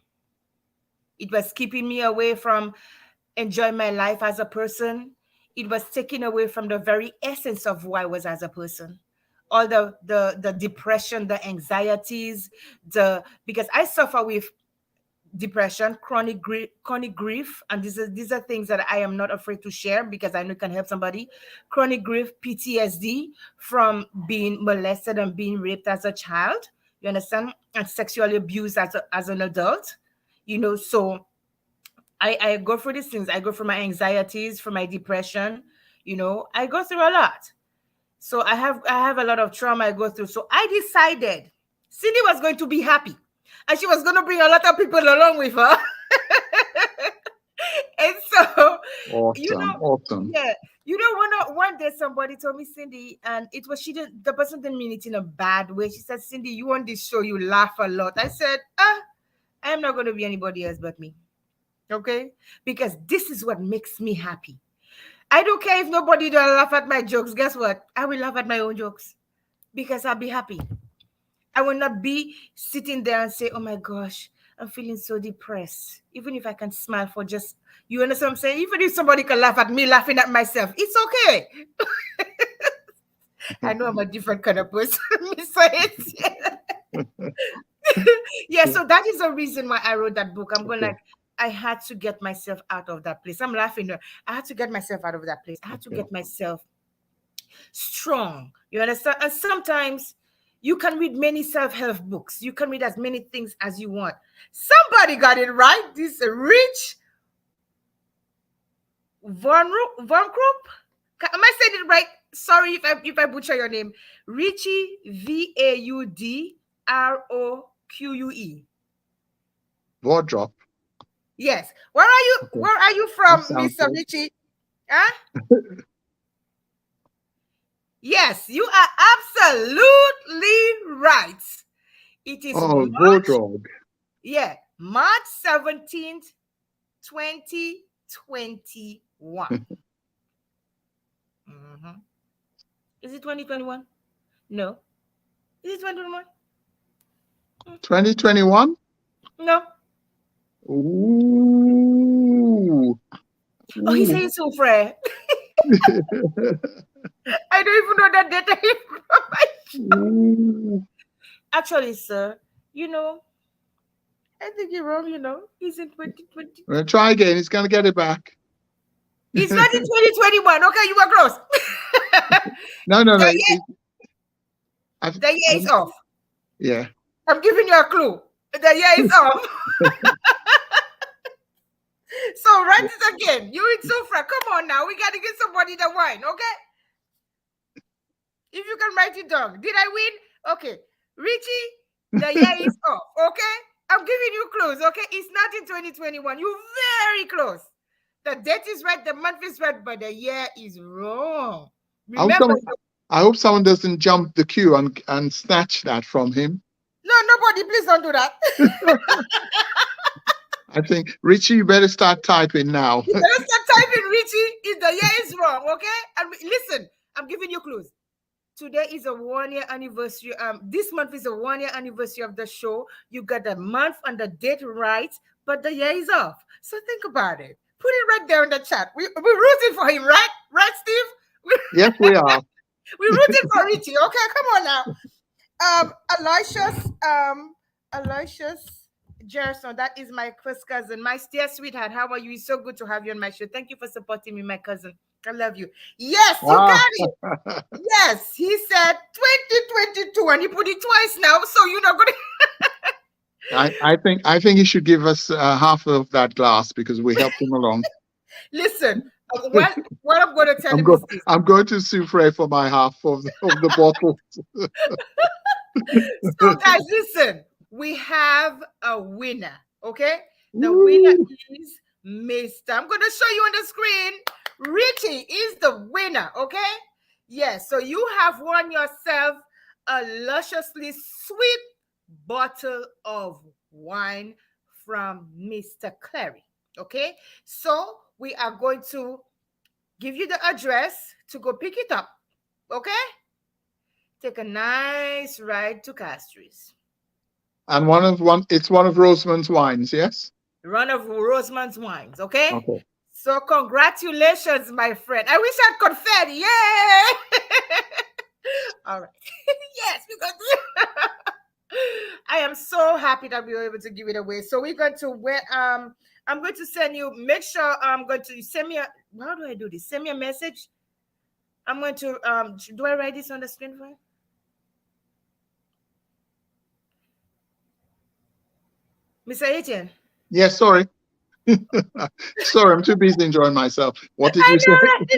It was keeping me away from enjoying my life as a person. It was taken away from the very essence of who I was as a person. All the depression, the anxieties, the because I suffer with depression, chronic grief, and these are things that I am not afraid to share because I know it can help somebody. Chronic grief, PTSD from being molested and being raped as a child. You understand? And sexually abused as an adult. So I go through these things. I go through my anxieties, for my depression. I go through a lot. So I have a lot of trauma I go through. So I decided Cindy was going to be happy. And she was going to bring a lot of people along with her. And so, Awesome. Awesome. yeah, one day somebody told me, Cindy, and it was the person didn't mean it in a bad way. She said, Cindy, you on this show, you laugh a lot. I said, I am not going to be anybody else but me. Okay? Because this is what makes me happy. I don't care if nobody don't laugh at my jokes. Guess what? I will laugh at my own jokes because I'll be happy. I will not be sitting there and say, oh my gosh, I'm feeling so depressed. Even if I can smile for just, you understand what I'm saying? Even if somebody can laugh at me laughing at myself, it's okay. I know I'm a different kind of person. So yeah, so that is the reason why I wrote that book. I'm going Okay. like, I had to get myself out of that place. I'm laughing. I had to get myself out of that place. I had to Okay. get myself strong. You understand? And sometimes you can read many self-help books. You can read as many things as you want. Somebody got it right. This Rich Von Krupp. Am I saying it right? Sorry if I butcher your name. Richie Vaudroque. Wardrop. Yes. Where are you? Okay. Where are you That from, sounds Mr. good. Richie? Huh? Yes, you are absolutely right. It is Oh, March, Wardrog. yeah, March 17th, 2021. Mhm. Is it 2021? No. Is it 2021? 2021? No. Ooh. Oh, he's Ooh. saying so, Fred. I don't even know that data information. Ooh. Actually, sir, you know, I think you're wrong, He's in 2020. Well, try again. He's going to get it back. It's not in 2021. Okay, you were close. No, no, the, no. year, I've, the year is I've, off. yeah. I'm giving you a clue. The year is off. So write it again. You read Sofra. Come on now. We got to get somebody the wine, okay? If you can write it down. Did I win? Okay. Richie, the year is off, okay? I'm giving you clues, okay? It's not in 2021. You're very close. The date is right, the month is right, but the year is wrong. I hope Remember, someone, I hope someone doesn't jump the queue and snatch that from him. no, nobody, please don't do that. I think, Richie, you better start typing now. You better start typing, Richie, if the year is wrong, okay? And listen, I'm giving you clues. Today is a 1 year anniversary. This month is a 1 year anniversary of the show. You got the month and the date right, but the year is off. So think about it. Put it right there in the chat. We're rooting for him, right? Right, Steve? Yes, we are. We're rooting for Richie. Okay, come on now. Aloysius Gerson, that is my first cousin. My dear sweetheart, how are you? It's so good to have you on my show. Thank you for supporting me, my cousin. I love you. Yes, you Ah. got it. Yes, he said 2022, and he put it twice now. So you're not gonna. I think he should give us half of that glass because we helped him along. Listen. What I'm going to tell him is this. I'm going to sue Frey for my half of the bottle. So, guys, listen. We have a winner. Okay, the winner Woo. is Mr. I'm going to show you on the screen. Richie is the winner. Okay. Yes. So you have won yourself a lusciously sweet bottle of wine from Mr. Clary. Okay. So we are going to give you the address to go pick it up. Okay? Take a nice ride to Castries. And it's one of Rosamond's wines, yes? Run of Roseman's wines. Okay? Okay. So congratulations, my friend. I wish I had confetti. Yay! All right. Yes, because I am so happy that we were able to give it away. So we're going to I'm going to send you. Make sure I'm going to send me a. How do I do this? Send me a message. I'm going to Do I write this on the screen for you, Mr. Etienne? Yes, sorry. Sorry, I'm too busy enjoying myself. What did I you say? know, right?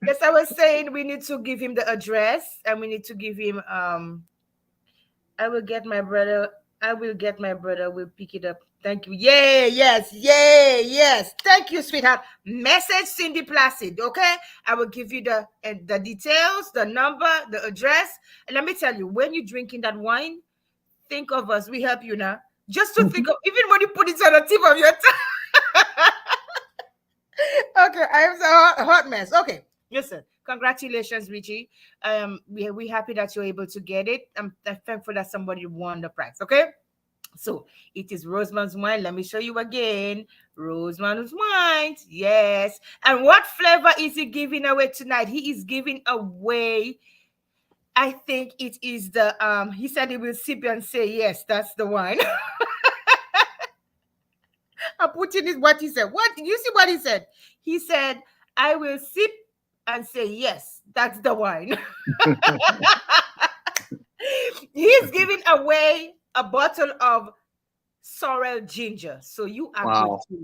Yes, I was saying we need to give him the address and we need to give him I will get my brother. I will get my brother. We'll pick it up. Thank you. Yay, yes, yay, yes. Thank you, sweetheart. Message Cindy Placide, okay? I will give you the details, the number, the address. And let me tell you, when you're drinking that wine, think of us. We help you now. Just to think of, even when you put it on the tip of your tongue. Okay, I am a hot mess. Okay, listen. Congratulations, Richie. We happy that you're able to get it. I'm thankful that somebody won the prize. Okay, so it is Roseman's wine. Let me show you again. Roseman's wine. Yes. And what flavor is he giving away tonight? He is giving away. I think it is the He said he will sip and say yes. That's the wine. I'm putting it what he said. What you see what he said? He said, I will sip and say yes. That's the wine. He's giving away a bottle of sorrel ginger. So you are going Wow. to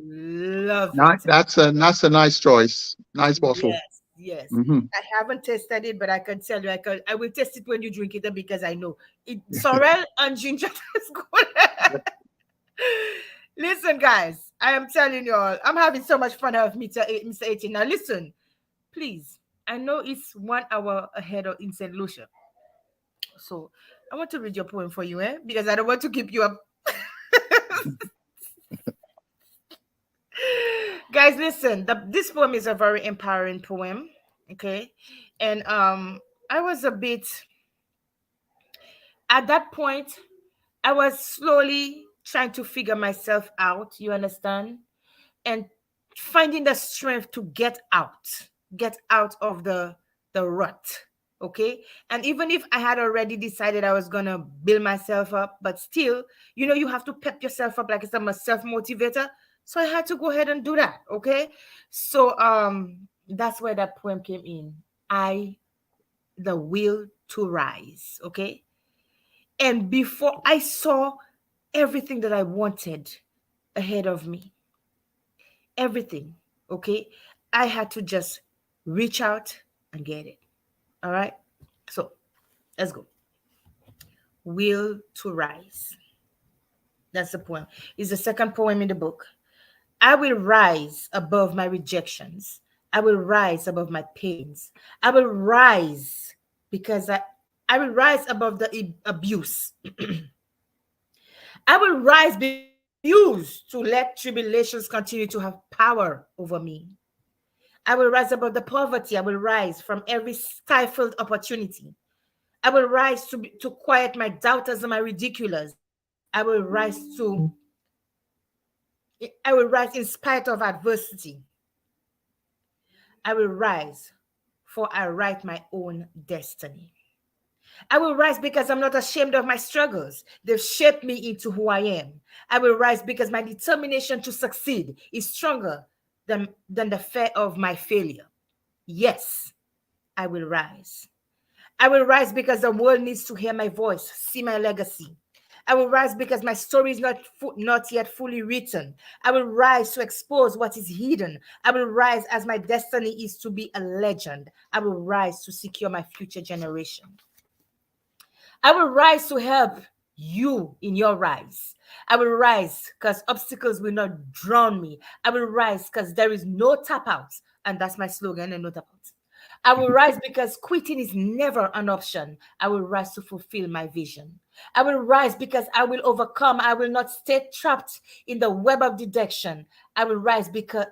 love it. That's a nice choice. Nice bottle. Yes, yes. Hmm. I haven't tasted it, but I can tell you, I will taste it when you drink it because I know it. Sorrel and ginger is good. Listen, guys, I am telling you all, I'm having so much fun of Mr. 18. Now, listen, please. I know it's 1 hour ahead of in St. Lucia. So I want to read your poem for you, because I don't want to keep you up. Guys, listen, this poem is a very empowering poem. Okay. And I was a bit at that point, I was slowly trying to figure myself out, you understand? And finding the strength to get out of the rut. Okay, and even if I had already decided I was gonna build myself up, but still, you have to pep yourself up, like I'm a self motivator. So I had to go ahead and do that. Okay, so that's where that poem came in. I The will to rise. Okay, and before I saw everything that I wanted ahead of me, everything. Okay, I had to just reach out and get it. All right, so let's go. Will to rise. That's the poem. It's the second poem in the book. I will rise above my rejections. I will rise above my pains. I will rise because I will rise above the abuse. I will rise because I refuse to let tribulations continue to have power over me. I will rise above the poverty. I will rise from every stifled opportunity. I will rise to quiet my doubters and my ridiculous. I will rise in spite of adversity. I will rise, for I write my own destiny. I will rise because I'm not ashamed of my struggles. They've shaped me into who I am. I will rise because my determination to succeed is stronger than the fear of my failure. Yes, I will rise. I will rise because the world needs to hear my voice, see my legacy. I will rise because my story is not yet fully written. I will rise to expose what is hidden. I will rise as my destiny is to be a legend. I will rise to secure my future generation. I will rise to help you in your rise. I will rise because obstacles will not drown me. I will rise because there is no tap out. And that's my slogan, and no tap out. I will rise because quitting is never an option. I will rise to fulfill my vision. I will rise because I will overcome. I will not stay trapped in the web of dejection. I will rise because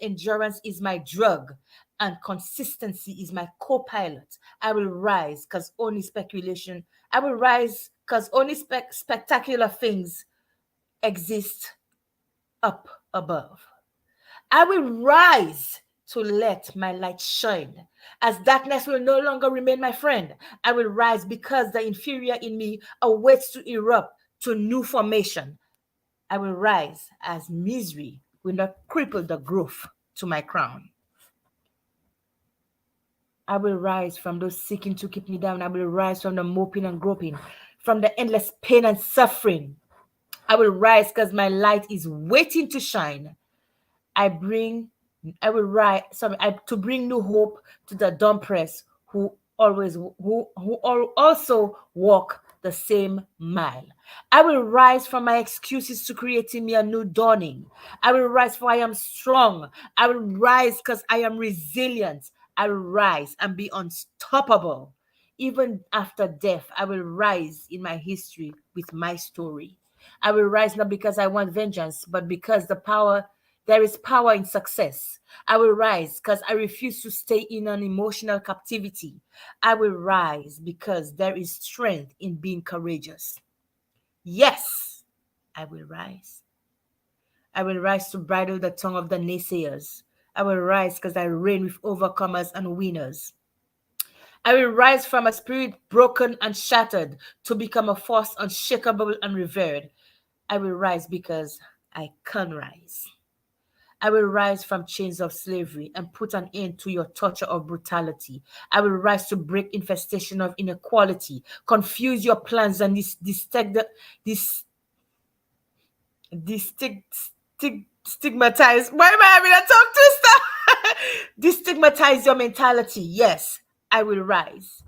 endurance is my drug and consistency is my co-pilot. I will rise because only speculation. I will rise because only spectacular things exist up above. I will rise to let my light shine, as darkness will no longer remain my friend. I will rise because the inferior in me awaits to erupt to new formation. I will rise as misery will not cripple the growth to my crown. I will rise from those seeking to keep me down. I will rise from the moping and groping, from the endless pain and suffering. I will rise because my light is waiting to shine. I bring, I will write sorry, to bring new hope to the dumb press who also walk the same mile. I will rise from my excuses to creating me a new dawning. I will rise for I am strong. I will rise because I am resilient. I will rise and be unstoppable. Even after death, I will rise in my history with my story. I will rise not because I want vengeance, but because there is power in success. I will rise because I refuse to stay in an emotional captivity. I will rise because there is strength in being courageous. Yes, I will rise. I will rise to bridle the tongue of the naysayers. I will rise because I reign with overcomers and winners. I will rise from a spirit broken and shattered to become a force unshakable and revered. I will rise because I can rise. I will rise from chains of slavery and put an end to your torture of brutality. I will rise to break infestation of inequality, confuse your plans, and this stigmatize. Why am I having a tongue twister? Destigmatize your mentality. Yes, I will rise.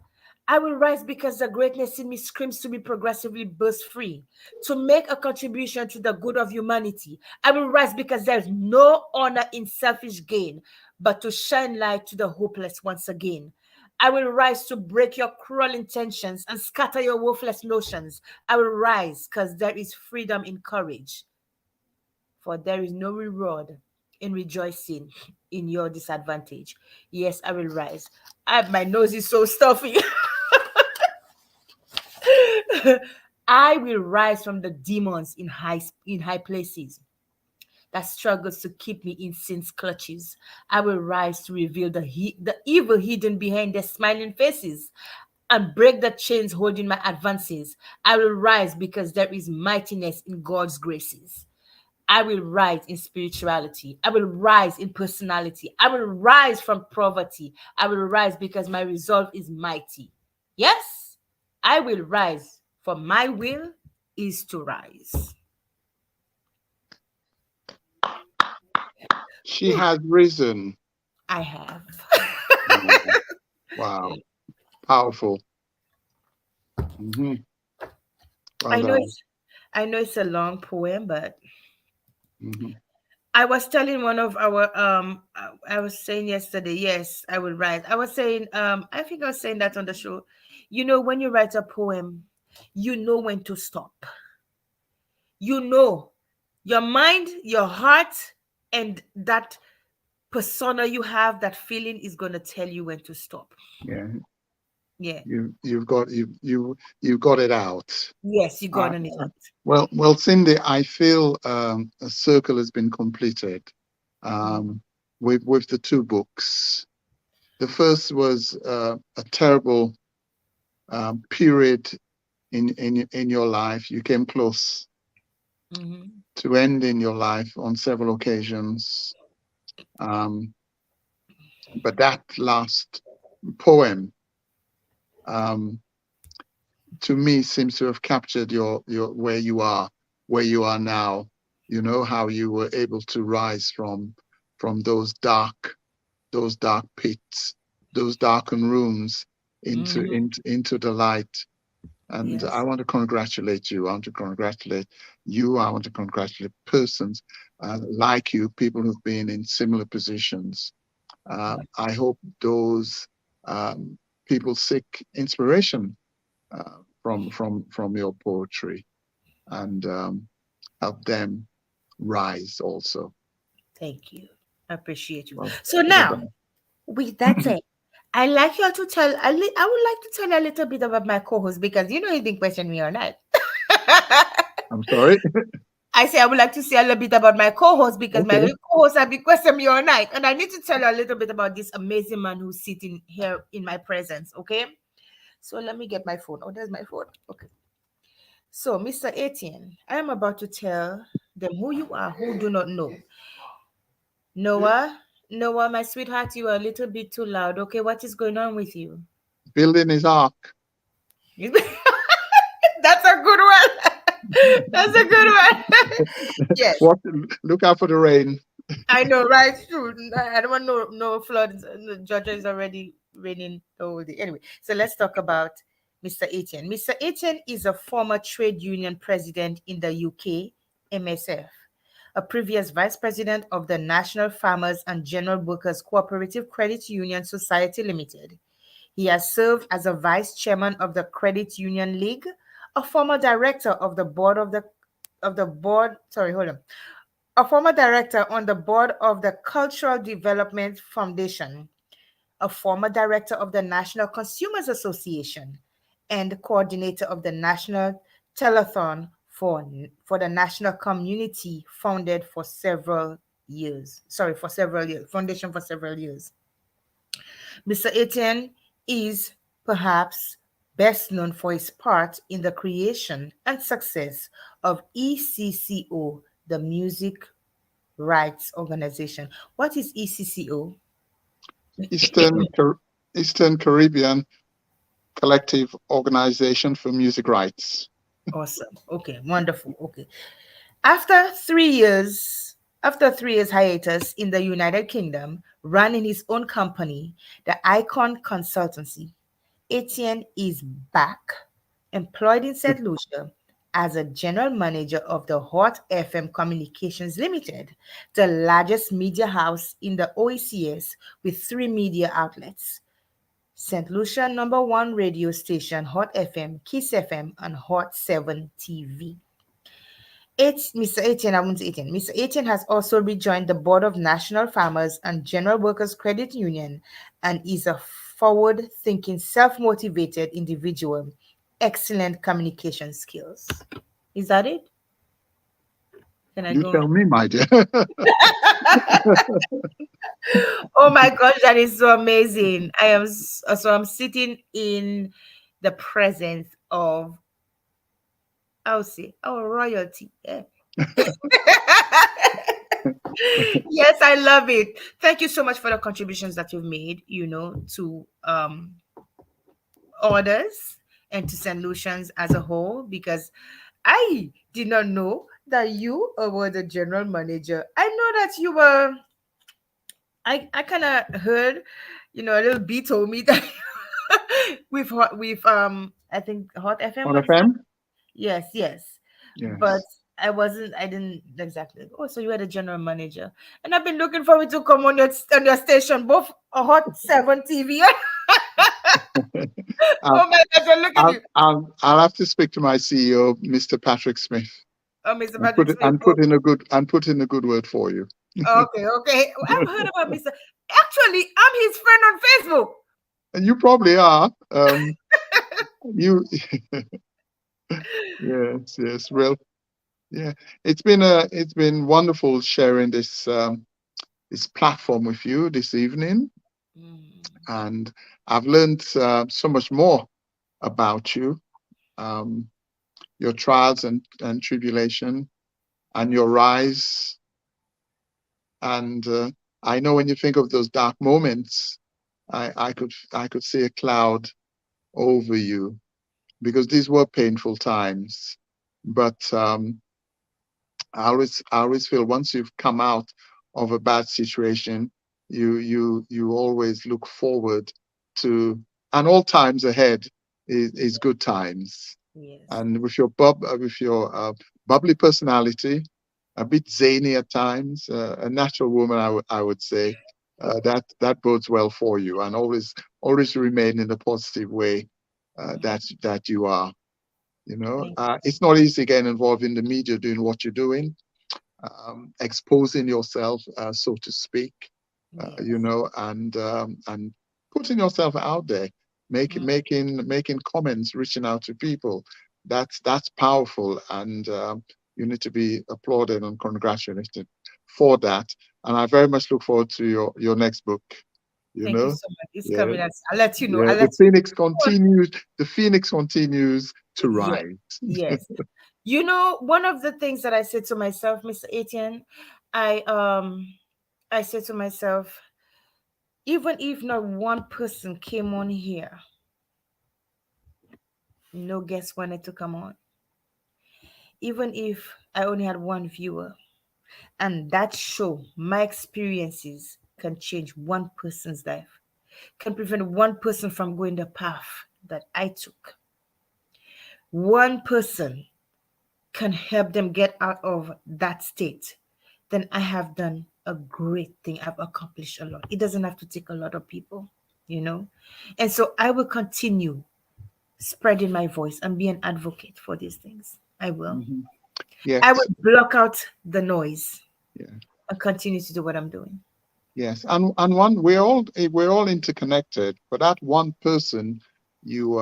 I will rise because the greatness in me screams to be progressively burst free, to make a contribution to the good of humanity. I will rise because there is no honor in selfish gain, but to shine light to the hopeless once again. I will rise to break your cruel intentions and scatter your worthless notions. I will rise because there is freedom in courage, for there is no reward in rejoicing in your disadvantage. Yes, I will rise. My nose is so stuffy. I will rise from the demons in high places that struggles to keep me in sin's clutches. I will rise to reveal the evil hidden behind their smiling faces and break the chains holding my advances. I will rise because there is mightiness in God's graces. I will rise in spirituality. I will rise in personality. I will rise from poverty. I will rise because my resolve is mighty. Yes, I will rise, for my will is to rise. She has risen. I have. Oh, wow, powerful. Hmm. Well I know done. it's I know it's a long poem, but Hmm. I was telling one of our I was saying yesterday, yes, I will write. I was saying I think I was saying that on the show. You know, when you write a poem, you know when to stop. You know your mind, your heart, and that persona you have, that feeling is going to tell you when to stop. Yeah, Yeah. you've got it out. Yes, you Uh, got on it. well, Cindy, I feel a circle has been completed Mm-hmm. um, with the two books. The first was a terrible period in your life. You came close Mm-hmm. to ending your life on several occasions. Um, but that last poem, um, to me, seems to have captured your where you are now. You know how you were able to rise from those dark pits, those darkened rooms Mm-hmm. into the light. And I Yes. want to congratulate you. I want to congratulate you. I want to congratulate persons like you, people who've been in similar positions. I hope those people seek inspiration from your poetry and help them rise also. Thank you. I appreciate you. Well, So well now, done. with that said, I like you to tell. I would like to tell a little bit about my co-host because you know he's been questioning me all night. I'm sorry. I say I would like to say a little bit about my co-host because my Okay. co-host have been questioning me all night, and I need to tell you a little bit about this amazing man who's sitting here in my presence. Okay, so let me get my phone. Oh, there's my phone. Okay, so Mr. Etienne, I am about to tell them who you are, who do not know. Noah, Noah, my sweetheart, you are a little bit too loud. Okay, what is going on with you? Building his ark. That's a good one. That's a good one. Yes. What? Look out for the rain. I know, right? True. I don't want no floods. Georgia is already raining the whole day. Anyway, so let's talk about Mr. Etienne. Mr. Etienne is a former trade union president in the UK, MSF, a previous vice president of the National Farmers and General Workers Cooperative Credit Union Society Limited. He has served as a vice chairman of the Credit Union League, a former director of the board of the board. Sorry, hold on, a former director on the board of the Cultural Development Foundation, a former director of the National Consumers Association, and coordinator of the National Telethon for the National Community founded for several years. Sorry, for several years, foundation for several years. Mr. Etienne is perhaps best known for his part in the creation and success of ECCO, the Music Rights Organization. What is ECCO? Eastern Eastern Caribbean Collective Organization for Music Rights. Awesome. Okay, wonderful. Okay. After 3 years, after 3 years hiatus in the United Kingdom, running his own company, the Icon Consultancy, Etienne is back, employed in St. Lucia as a general manager of the Hot FM Communications Limited, the largest media house in the OECS with three media outlets. St. Lucia number one radio station, Hot FM, Kiss FM, and Hot 7 TV. Mr. Etienne, I won't say Etienne. Mr. Etienne has also rejoined the board of National Farmers and General Workers Credit Union and is a forward thinking, self motivated individual. Excellent communication skills. Is that it? Can I You go? tell me, my dear. Oh my gosh, that is so amazing. So I'm sitting in the presence of, I'll say, our royalty. Yeah. Yes, I love it. Thank you so much for the contributions that you've made, to orders and to solutions as a whole, because I did not know that you were the general manager. I know that you were, I kind of heard, a little bit told me that with I think Hot FM On was that? FM? Yes, yes. But Yes. I didn't exactly. Oh, so you were the general manager. And I've been looking forward to come on your station, both a Hot 7 TV. I'll, Oh my gosh, look at you. I'll have to speak to my CEO, Mr. Patrick Smith, Oh, Mr. and Patrick Smith. put in a good word for you. Okay, okay. I've heard about Mr. Actually, I'm his friend on Facebook. And you probably are. You yes, yes. Well, yeah. It's been wonderful sharing this platform with you this evening, Mm, and I've learned so much more about you, um, your trials and tribulation, and your rise. And I know when you think of those dark moments, I could see a cloud over you because these were painful times. But I always feel once you've come out of a bad situation, you always look forward to, and all times ahead is good times. yes. And with your bubbly personality, a bit zany at times, a natural woman, I would say, that bodes well for you. And always remain in the positive way that you are. Thank It's not easy getting involved in the media doing what you're doing, exposing yourself, so to speak, you. Yes. and putting yourself out there, Mm. making comments, reaching out to people. That's powerful, and you need to be applauded and congratulated for that. And I very much look forward to your next book. You Thank you know, so much. It's yeah, coming. I'll let you know. yeah. I'll let The phoenix continues to you know. Yes. rise. Yes. You know, one of the things that I said to myself, Mr. Etienne, I um I said to myself, even if not one person came on here, no guest wanted to come on. Even if I only had one viewer, and that show, my experiences can change one person's life, can prevent one person from going the path that I took. One person can help them get out of that state, then I have done a great thing. I've accomplished a lot. It doesn't have to take a lot of people, you know? And so I will continue spreading my voice and be an advocate for these things. I will. Mhm. I Yes, will block out the noise yeah, and continue to do what I'm doing. yes, and one we're all interconnected, but that one person you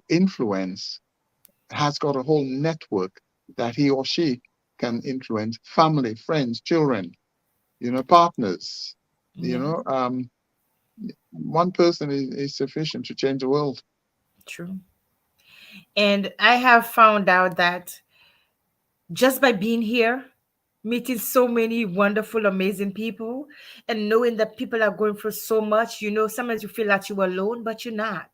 influence has got a whole network that he or she can influence: family, friends, children, partners. You Yeah, know, one person is sufficient to change the world. true. And I have found out that just by being here, meeting so many wonderful, amazing people, and knowing that people are going through so much, sometimes you feel that you're alone, but you're not.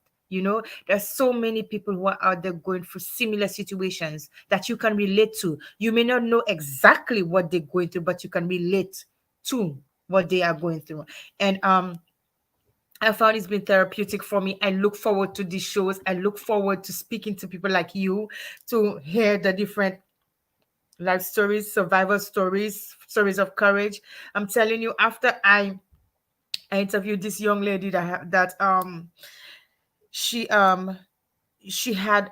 There's so many people who are out there going through similar situations that you can relate to. You may not know exactly what they're going through, but you can relate to what they are going through. And I found it's been therapeutic for me. I look forward to these shows. I look forward to speaking to people like you to hear the different life stories, survival stories, stories of courage. I'm telling you, after I interviewed this young lady she um she had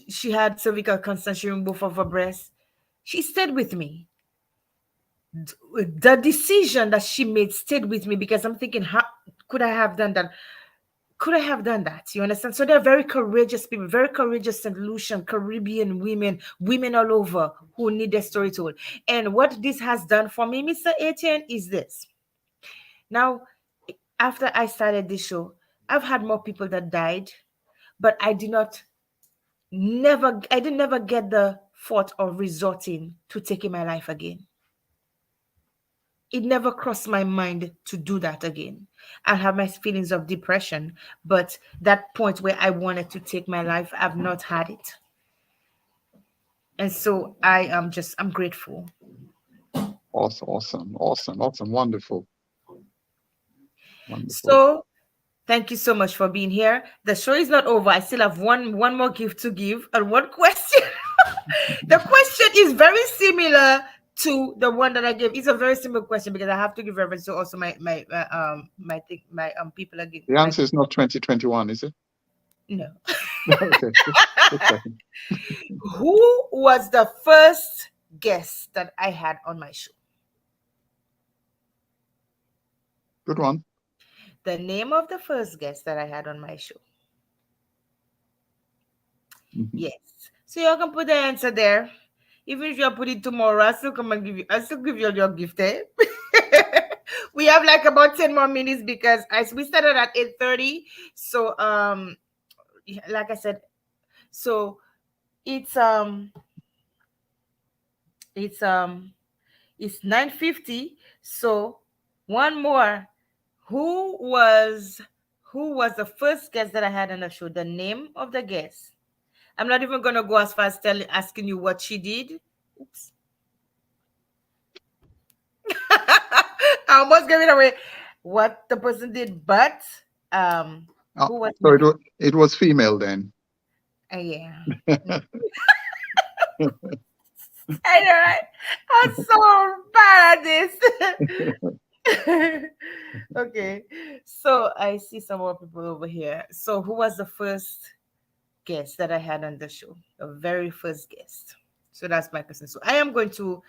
she had cervical cancer. She removed both of her breasts. She stayed with me. The decision that she made stayed with me because I'm thinking, how could I have done that? Could I have done that? You understand? So they're very courageous people, very courageous St. Lucian, Caribbean women all over who need their story told. And what this has done for me, Mr. Etienne, is this. Now, after I started this show, I've had more people that died, but I did never get the thought of resorting to taking my life again. It never crossed my mind to do that again. I have my feelings of depression, but that point where I wanted to take my life, I've not had it. And so I'm grateful. Awesome, awesome, awesome, awesome, wonderful, wonderful. So thank you so much for being here. The show is not over. I still have one more gift to give and one question. The question is very similar to the one that I gave. It's a very simple question because I have to give reference to also my people again. The answer is not 2021, is it? No. Okay, just checking. Who was the first guest that I had on my show? Good one. The name of the first guest that I had on my show. Mhm. Yes. So you can put the answer there. Even if you put it tomorrow, I'll still give you your gift, eh? We have like about 10 more minutes because we started at 8:30. So like I said, so it's um it's um it's 9:50. So one more. Who was who was the first guest that I had on the show? The name of the guest. I'm not even gonna go as far as asking you what she did. Oops. I almost gave it away. What the person did, but um, Oh, who was so my it was female then. yeah. I know, right? I'm so bad at this. Okay. So I see some more people over here. So who was the first guest that I had on the show? The very first guest. So that's my question. So I'm going to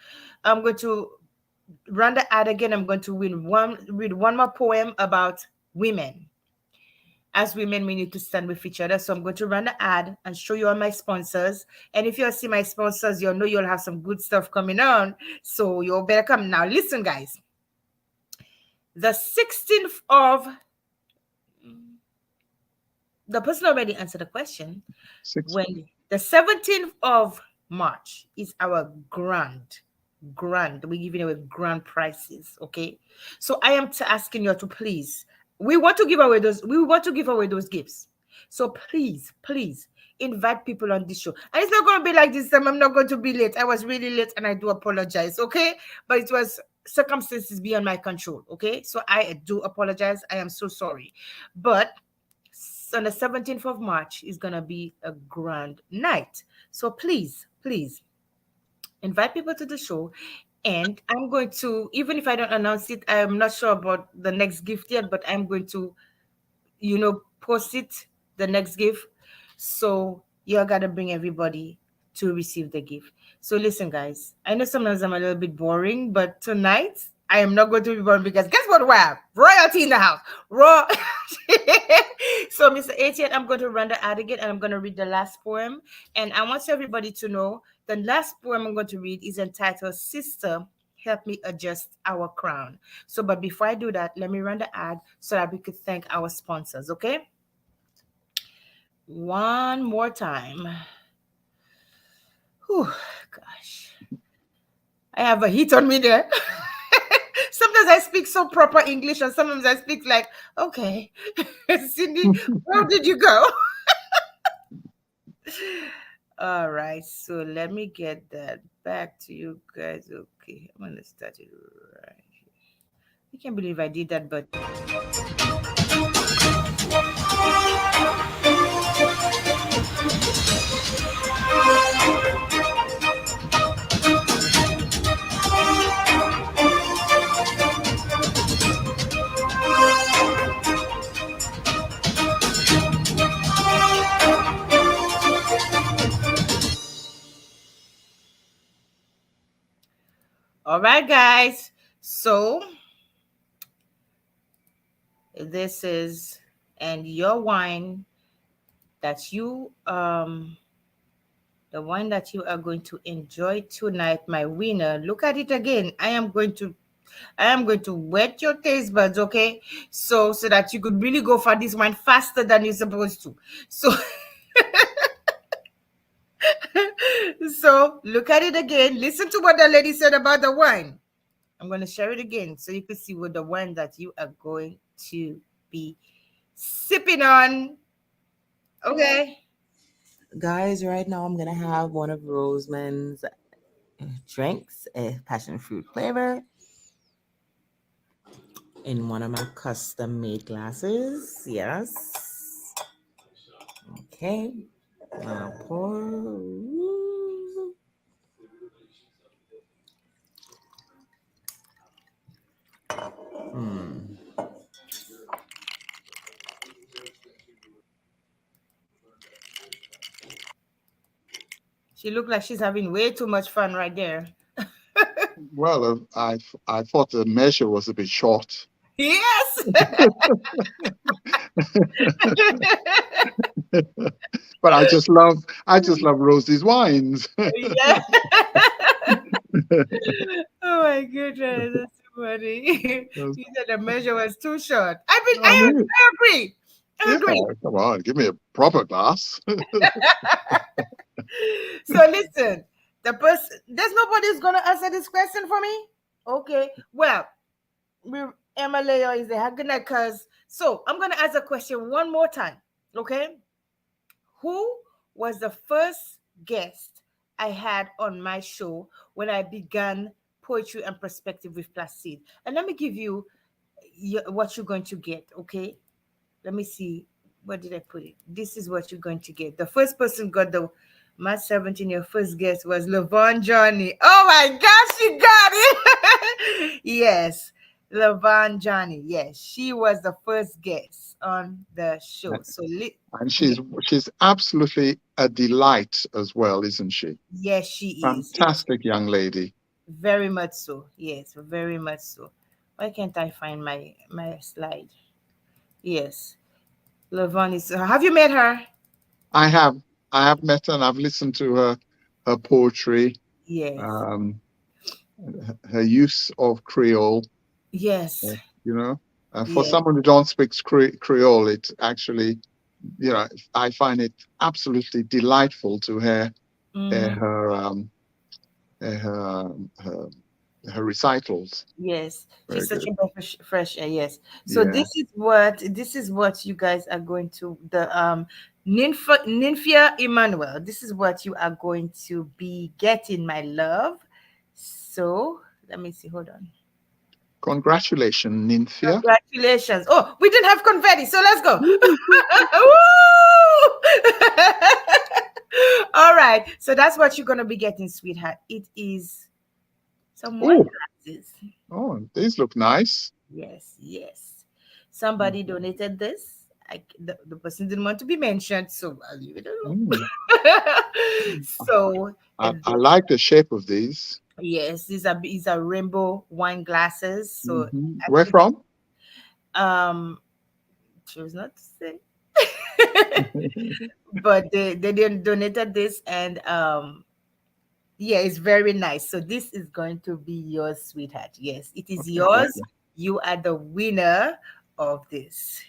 run the ad again. I'm going to read one more poem about women. As women, we need to stand with each other. So I'm going to run the ad and show you all my sponsors. And if you see my sponsors, you'll know you'll have some good stuff coming on. So you'll better come now. Listen, guys. The 16th of the person already answered the question. Six. When the 17th of March is our grand, we're giving away grand prizes. Okay, so I am asking you to please, we want to give away those gifts. So please invite people on this show. And it's not going to be like this time. I'm not going to be late. I was really late and I do apologize. Okay, but it was circumstances beyond my control. Okay, so I do apologize. I am so sorry, but on the 17th of March is going to be a grand night. So please invite people to the show. And I'm going to, even if I don't announce it, I'm not sure about the next gift yet, but I'm going to, post it, the next gift. So you got to bring everybody to receive the gift. So listen, guys, I know sometimes I'm a little bit boring, but tonight I am not going to be boring because guess what we have? Royalty in the house. Raw. So, Mr. 88, I'm going to run the ad again and I'm going to read the last poem. And I want everybody to know the last poem I'm going to read is entitled Sister, Help Me Adjust Our Crown. So, but before I do that, let me run the ad so that we could thank our sponsors, okay? One more time. Whew, gosh. I have a heat on me there. Sometimes I speak so proper English and sometimes I speak like, okay, Cindy, where did you go? All right, so let me get that back to you guys. Okay, I'm gonna start it right here. I can't believe I did that, but all right, guys. So this is and your wine that you the wine that you are going to enjoy tonight, my winner. Look at it again. I am going to wet your taste buds, okay? So that you could really go for this wine faster than you're supposed to. So so look at it again. Listen to what the lady said about the wine. I'm going to share it again so you can see what the wine that you are going to be sipping on. Okay. Guys, right now I'm gonna have one of Roseman's drinks, a passion fruit flavor, in one of my custom made glasses. Yes. Okay. Now pour. Mm. She looked like she's having way too much fun right there. Well, I thought the measure was a bit short. Yes. But I just love Rosie's wines. Yeah. Oh my goodness, that's so funny. Yes. She said the measure was too short. I mean, I agree. I yeah, agree. come on, give me a proper glass. So listen, the person there's nobody who's gonna answer this question for me. Okay. Well, we Emma Leo is there. Good night, cuz. So I'm gonna ask a question one more time. Okay. Who was the first guest I had on my show when I began Poetry and Perspective with Placide? And let me give you what you're going to get, okay? Let me see. Where did I put it? This is what you're going to get. The first person got the March 17, your first guest was Levon Johnny. Oh my gosh, you got it. Yes. Levon Johnny. Yes, she was the first guest on the show. So, And yeah, she's absolutely a delight as well, isn't she? yes, she is. Yes, Fantastic young lady. very much so. Yes, very much so. Why can't I find my slide? Yes, Levon is. Have you met her? I have I have met her and I've listened to her poetry, Yes, um, her use of Creole. yes, uh, You know, for yes. someone who don't speak Creole, it actually, you know, I find it absolutely delightful to hear Mm-hmm. her, her her her recitals. Yes, Very she's such good. a fresh air. Yes. So Yeah. this is what you guys are going to the Nymphia Emmanuel. This is what you are going to be getting, my love. So let me see. Hold on. Congratulations, Nymphia. Congratulations. Oh, we didn't have confetti, so let's go. Woo! Woo! All right. So that's what you're gonna be getting, sweetheart. It is some wine Oh, glasses. oh, these look nice. Yes, yes. Somebody donated this. The person didn't want to be mentioned, so I'll leave it Mm. alone. So I this, like the shape of these. yes, these are rainbow wine glasses. So I Where think from? um choose not to say. But they didn't donated this, and yeah, it's very nice. So this is going to be yours, sweetheart. Yes, it is Okay, yours. lovely. You are the winner of this.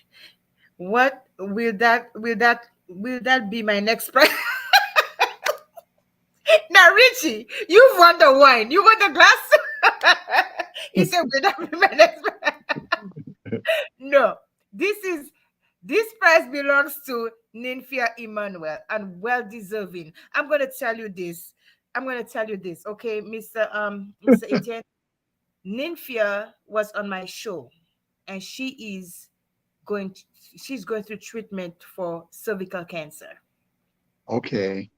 What will that be my next prize? Now, Richie, you've won the wine. You won the glass. He said, "Will that be my next prize?" No, this is this prize belongs to Nymphia Emmanuel and well deserving. I'm gonna tell you this. I'm gonna tell you this, okay, Mr. Etienne. Nymphia was on my show, and going to, she's going through treatment for cervical cancer. Okay,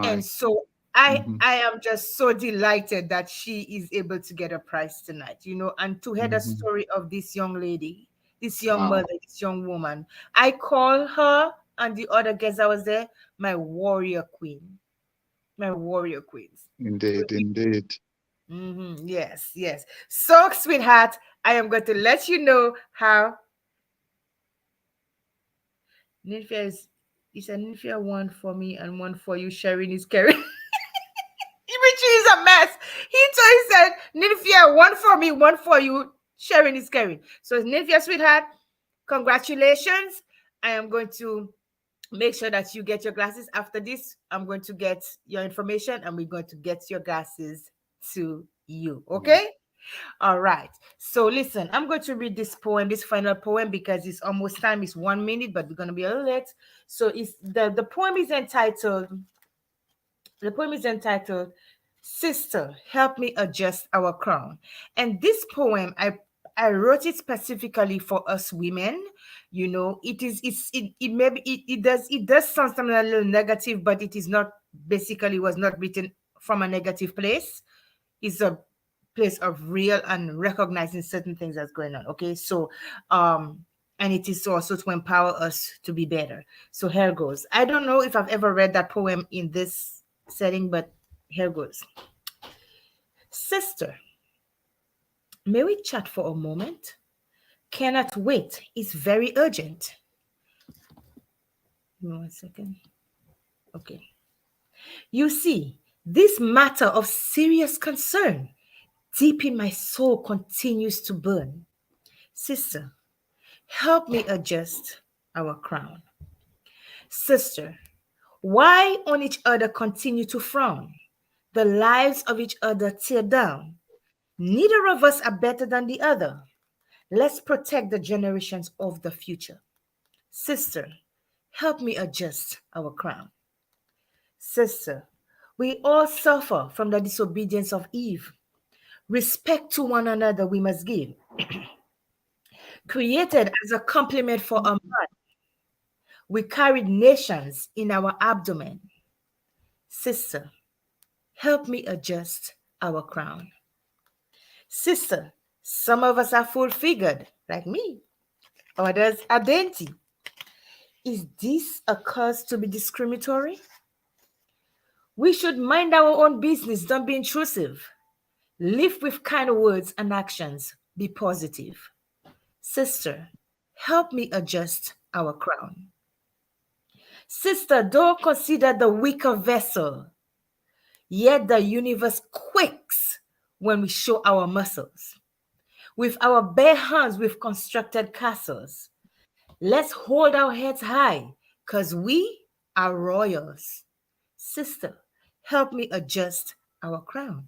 And my. so I Hmm. I am just so delighted that she is able to get a prize tonight, and to hear the Hmm. story of this young lady, this young Wow. mother, this young woman. I call her and the other guests that was there my warrior queen, my warrior queens. Indeed, indeed. Yes, yes. So, sweetheart, I am going to let you know how Nymphia is. It's a Nymphia one for me and one for you. Sharing is caring. Richie is a mess. He said, Nymphia, one for me, one for you. Sharing is caring. So, Nymphia, sweetheart, congratulations. I am going to make sure that you get your glasses after this. I'm going to get your information and we're going to get your glasses to you. Yeah. Okay? All right. So listen, I'm going to read this poem, this final poem, because it's almost time. It's 1 minute, but we're gonna be a little late. So it's the poem is entitled Sister, Help Me Adjust Our Crown. And this poem, I wrote it specifically for us women. It maybe it does sound something a little negative, but it is not, basically was not written from a negative place. It's a place of real and recognizing certain things that's going on. Okay. So and it is also to empower us to be better. So here goes. I don't know if I've ever read that poem in this setting, but here goes. Sister, may we chat for a moment? Cannot wait. It's very urgent. Give me 1 second. Okay. You see, this matter of serious concern deep in my soul continues to burn. Sister, help me adjust our crown. Sister, why on each other continue to frown? The lives of each other tear down. Neither of us are better than the other. Let's protect the generations of the future. Sister, help me adjust our crown. Sister, we all suffer from the disobedience of Eve. Respect to one another we must give. Created as a complement for a man, we carried nations in our abdomen. Sister, help me adjust our crown. Sister, Some of us are full figured, like me. Others are dainty. Is this a cause to be discriminatory? We should mind our own business, don't be intrusive. Live with kind words and actions. Be positive. Sister, help me adjust our crown. Sister, don't consider the weaker vessel, yet the universe quakes when we show our muscles. With our bare hands, we've constructed castles. Let's hold our heads high, because we are royals. Sister, help me adjust our crown.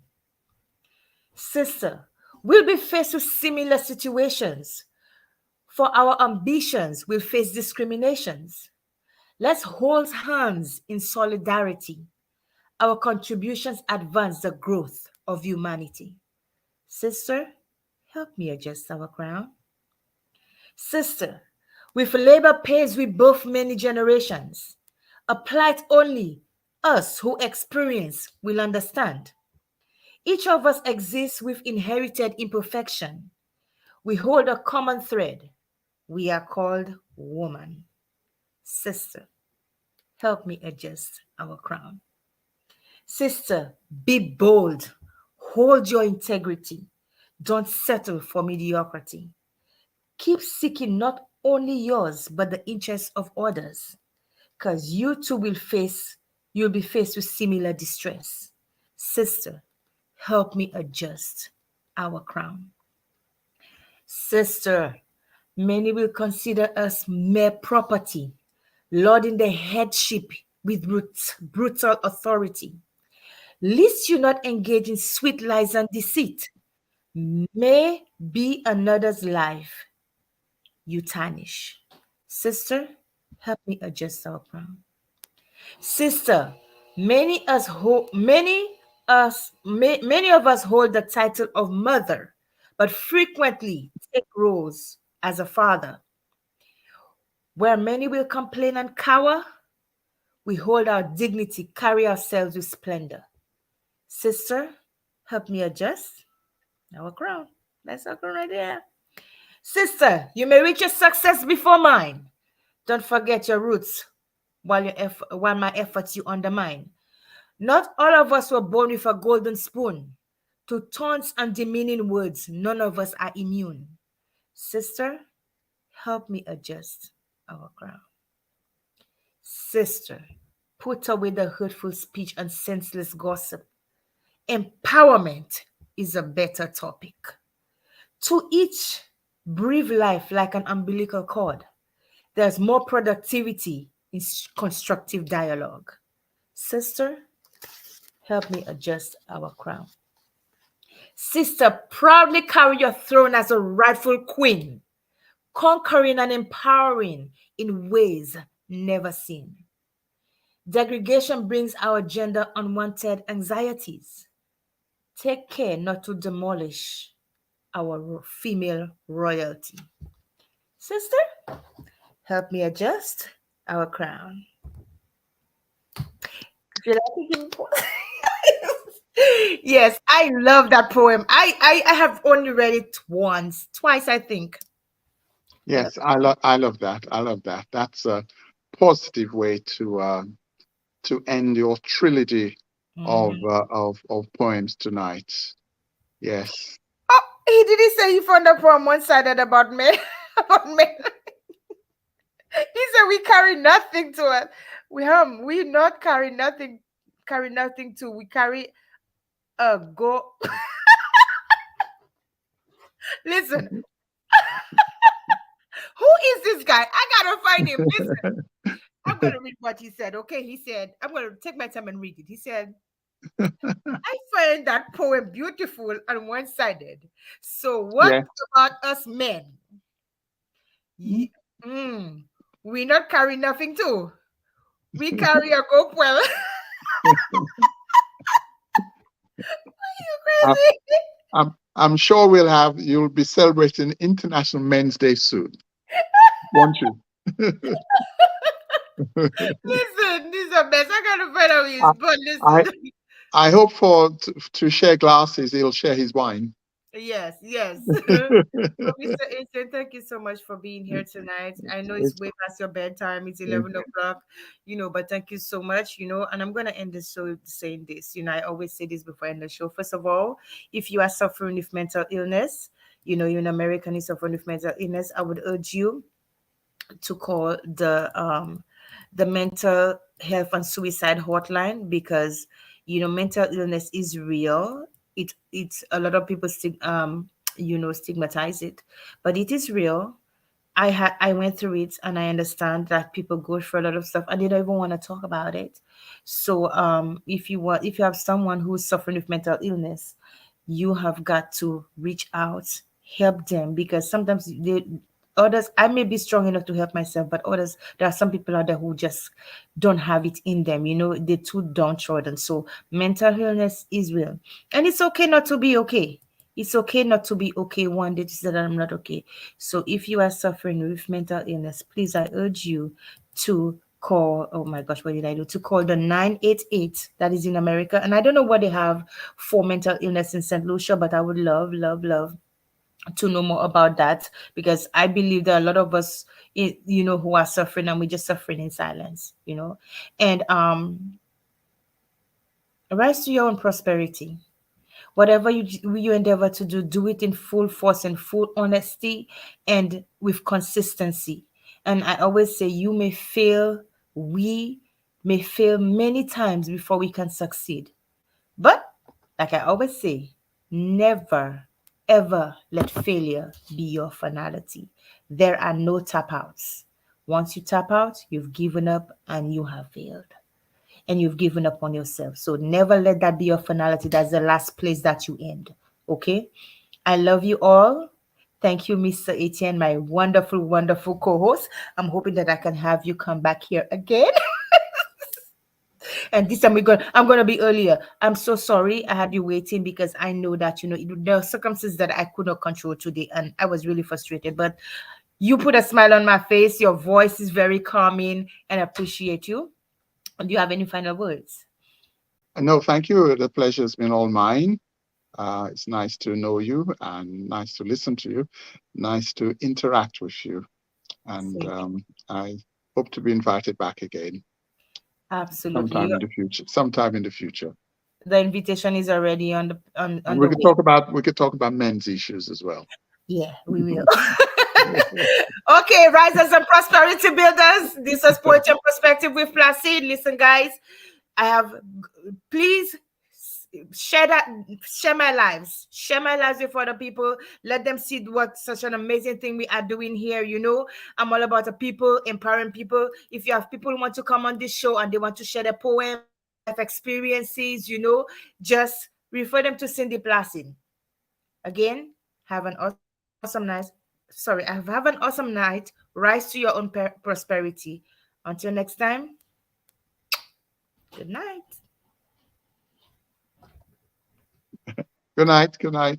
Sister, we'll be faced with similar situations. For our ambitions, we'll face discriminations. Let's hold hands in solidarity. Our contributions advance the growth of humanity. Sister, help me adjust our crown. Sister, with labor pays we both many generations. A plight only us who experience will understand. Each of us exists with inherited imperfection. We hold a common thread. We are called woman. Sister, help me adjust our crown. Sister, be bold. Hold your integrity. Don't settle for mediocrity. Keep seeking not only yours, but the interests of others. Because you too you'll be faced with similar distress. Sister, help me adjust our crown. Sister, many will consider us mere property, lording the headship with brutal authority. Lest you not engage in sweet lies and deceit, may be another's life you tarnish. Sister, help me adjust our crown. Sister, many of us hold the title of mother, but frequently take roles as a father. Where many will complain and cower, we hold our dignity, carry ourselves with splendor. Sister, help me adjust our crown. That's our crown right there. Sister, you may reach your success before mine. Don't forget your roots while my efforts you undermine. Not all of us were born with a golden spoon. To taunts and demeaning words, none of us are immune. Sister, help me adjust our crown. Sister, put away the hurtful speech and senseless gossip. Empowerment is a better topic. To each, breathe life like an umbilical cord. There's more productivity in constructive dialogue. Sister, help me adjust our crown. Sister, proudly carry your throne as a rightful queen, conquering and empowering in ways never seen. Degradation brings our gender unwanted anxieties. Take care not to demolish our female royalty. Sister, help me adjust our crown. If you like it, yes, I love that poem. I have only read it twice, I think. Uh, Yes, I love that. I love that. That's a positive way to end your trilogy of mhm. poems tonight. Yes. Oh, he did he say he found a poem one-sided about men? About men. He said we carry nothing to it. We not carry nothing to. We carry a go. Listen, who is this guy? I gotta find him. Listen, I'm gonna read what he said. Okay, he said, I'm gonna take my time and read it. He said, I find that poem beautiful and one-sided. So what Yes. about us men? Ye- mm, we not carry nothing too. We carry a go well. You I, crazy? I'm sure you'll be celebrating International Men's Day soon, won't you? Listen, this is a mess. I gotta find out his I, but I listen. I hope to share glasses, he'll share his wine. Yes, yes. So, Mr. Asian, thank you so much for being here tonight. I know it's It's, way past your bedtime. It's it's 11 o'clock, but thank you so much, and I'm going to end this show saying this. I always say this before I end the show. First of all, if you are suffering with mental illness, you're an American, you're suffering with mental illness, I would urge you to call the mental health and suicide hotline, because mental illness is real. It's a lot of people stigmatize it, but it is real. I went through it, and I understand that people go through a lot of stuff and they don't even want to talk about it. So if you have someone who's suffering with mental illness, you have got to reach out, help them, because sometimes others, I may be strong enough to help myself, but others, there are some people out there who just don't have it in them. They're too downtrodden. So mental illness is real, and it's okay not to be okay. It's okay not to be okay one day to say that I'm not okay. So if you are suffering with mental illness, please, I urge you to call, oh my gosh, what did I do? To call the 988 that is in America. And I don't know what they have for mental illness in St. Lucia, but I would love, love, love to know more about that, because I believe there are a lot of us, who are suffering, and we're just suffering in silence. And rise to your own prosperity. Whatever you endeavor to do, do it in full force and full honesty and with consistency. And I always say, you may fail, we may fail many times before we can succeed. But like I always say, never ever let failure be your finality. There are no tap outs. Once you tap out, you've given up and you have failed, and you've given up on yourself. So never let that be your finality. That's the last place that you end. Okay? I love you all. Thank you, Mr. Etienne, my wonderful, wonderful co-host. I'm hoping that I can have you come back here again. And this time I'm gonna be earlier. I'm so sorry I had you waiting, because I know that there are circumstances that I could not control today, and I was really frustrated. But you put a smile on my face. Your voice is very calming, and I appreciate you. Do you have any final words? no, thank you. The pleasure's been all mine. It's nice to know you and nice to listen to you, nice to interact with you. And Same. I hope to be invited back again Absolutely. sometime in the future. Sometime in the future. The invitation is already And on the way. we could talk about men's issues as well. Yeah, we will. Okay, risers and prosperity builders. This is Poetry and Perspective with Placide. Listen, guys, I have, please share that, share my lives with other people. Let them see what such an amazing thing we are doing here. I'm all about the people, empowering people. If you have people who want to come on this show and they want to share their poems, their life experiences, just refer them to Cindy Placid. Again, have an awesome night. Sorry, have an awesome night. Rise to your own prosperity. Until next time, good night. Good night. Good night.